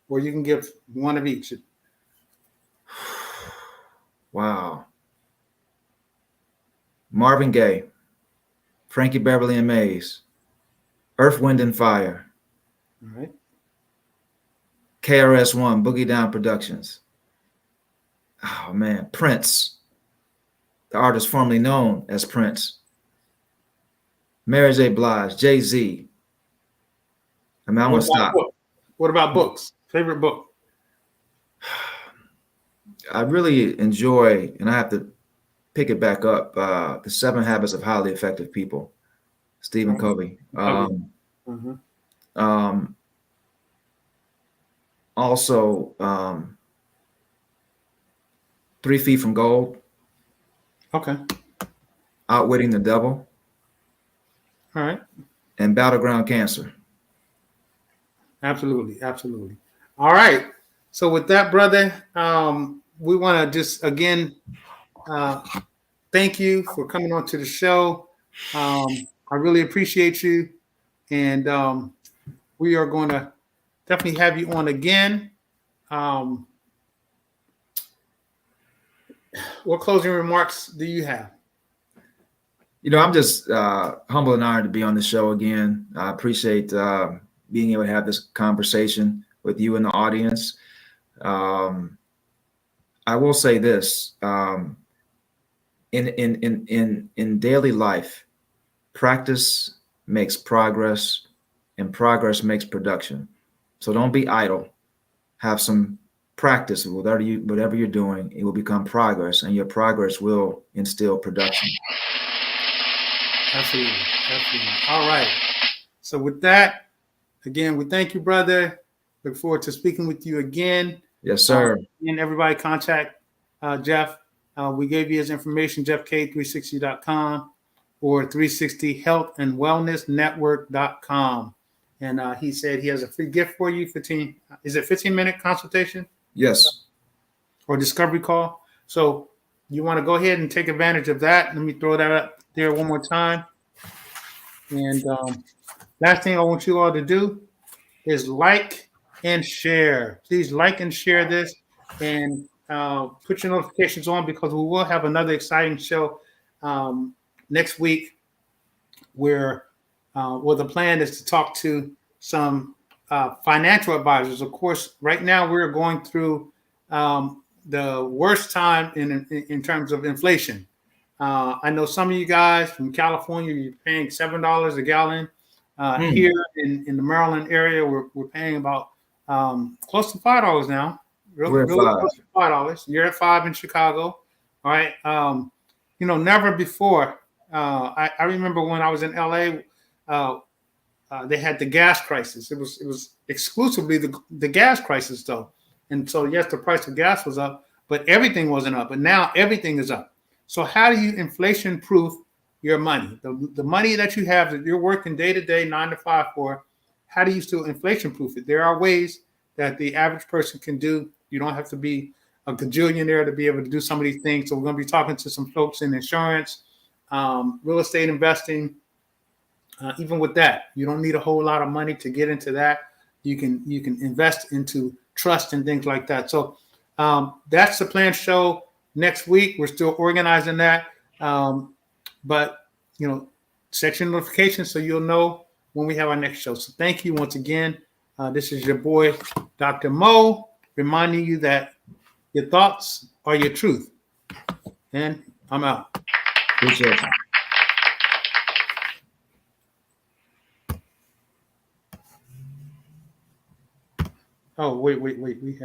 Or you can give one of each. Wow. Marvin Gaye, Frankie Beverly and Mays, Earth, Wind and Fire. All right. KRS-One, Boogie Down Productions. Oh, man. Prince, the artist formerly known as Prince. Mary J. Blige, Jay-Z. I mean, I'm going to stop. What about books? Favorite book? I really enjoy, and I have to pick it back up, The 7 Habits of Highly Effective People, Stephen Covey. Also, 3 Feet from Gold. Okay. Outwitting the Devil. All right. And Battleground Cancer. Absolutely. All right. So with that, brother, we want to just again thank you for coming on to the show. I really appreciate you, and we are going to definitely have you on again. What closing remarks do you have? I'm just humble and honored to be on the show again. I appreciate being able to have this conversation with you and the audience. I will say this: in daily life, practice makes progress, and progress makes production. So don't be idle. Have some practice. Whatever you're doing, it will become progress, and your progress will instill production. Absolutely. All right. So with that, again, we thank you, brother. Look forward to speaking with you again. Yes, sir. And everybody contact Jeff. We gave you his information, jeffcade360.com or 360healthandwellnessnetwork.com. And he said he has a free gift for you, 15-minute consultation? Yes. Or discovery call. So you want to go ahead and take advantage of that. Let me throw that up there one more time. And last thing I want you all to do is like and share. Please like and share this, and put your notifications on, because we will have another exciting show next week where the plan is to talk to some financial advisors. Of course, right now we're going through the worst time in terms of inflation. I know some of you guys from California, you're paying $7 a gallon. Here in the Maryland area, we're paying about close to $5 now, We're at really $5. close to $5. You're at 5 in Chicago. All right. Never before. I remember when I was in LA, they had the gas crisis. It was exclusively the gas crisis though. And so yes, the price of gas was up, but everything wasn't up. But now everything is up. So how do you inflation proof your money? The money that you have that you're working day to day, 9 to 5 for, how do you still inflation proof it? There are ways that the average person can do. You don't have to be a gajillionaire to be able to do some of these things. So we're going to be talking to some folks in insurance, real estate investing. Even with that, you don't need a whole lot of money to get into that. You can invest into trust and things like that. So that's the planned show next week. We're still organizing that, but set your notifications so you'll know when we have our next show. So thank you once again. This is your boy, Dr. Mo, reminding you that your thoughts are your truth. And I'm out. Appreciate you. Oh, wait. We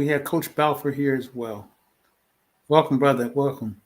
had Coach Balfour here as well. Welcome, brother. Welcome.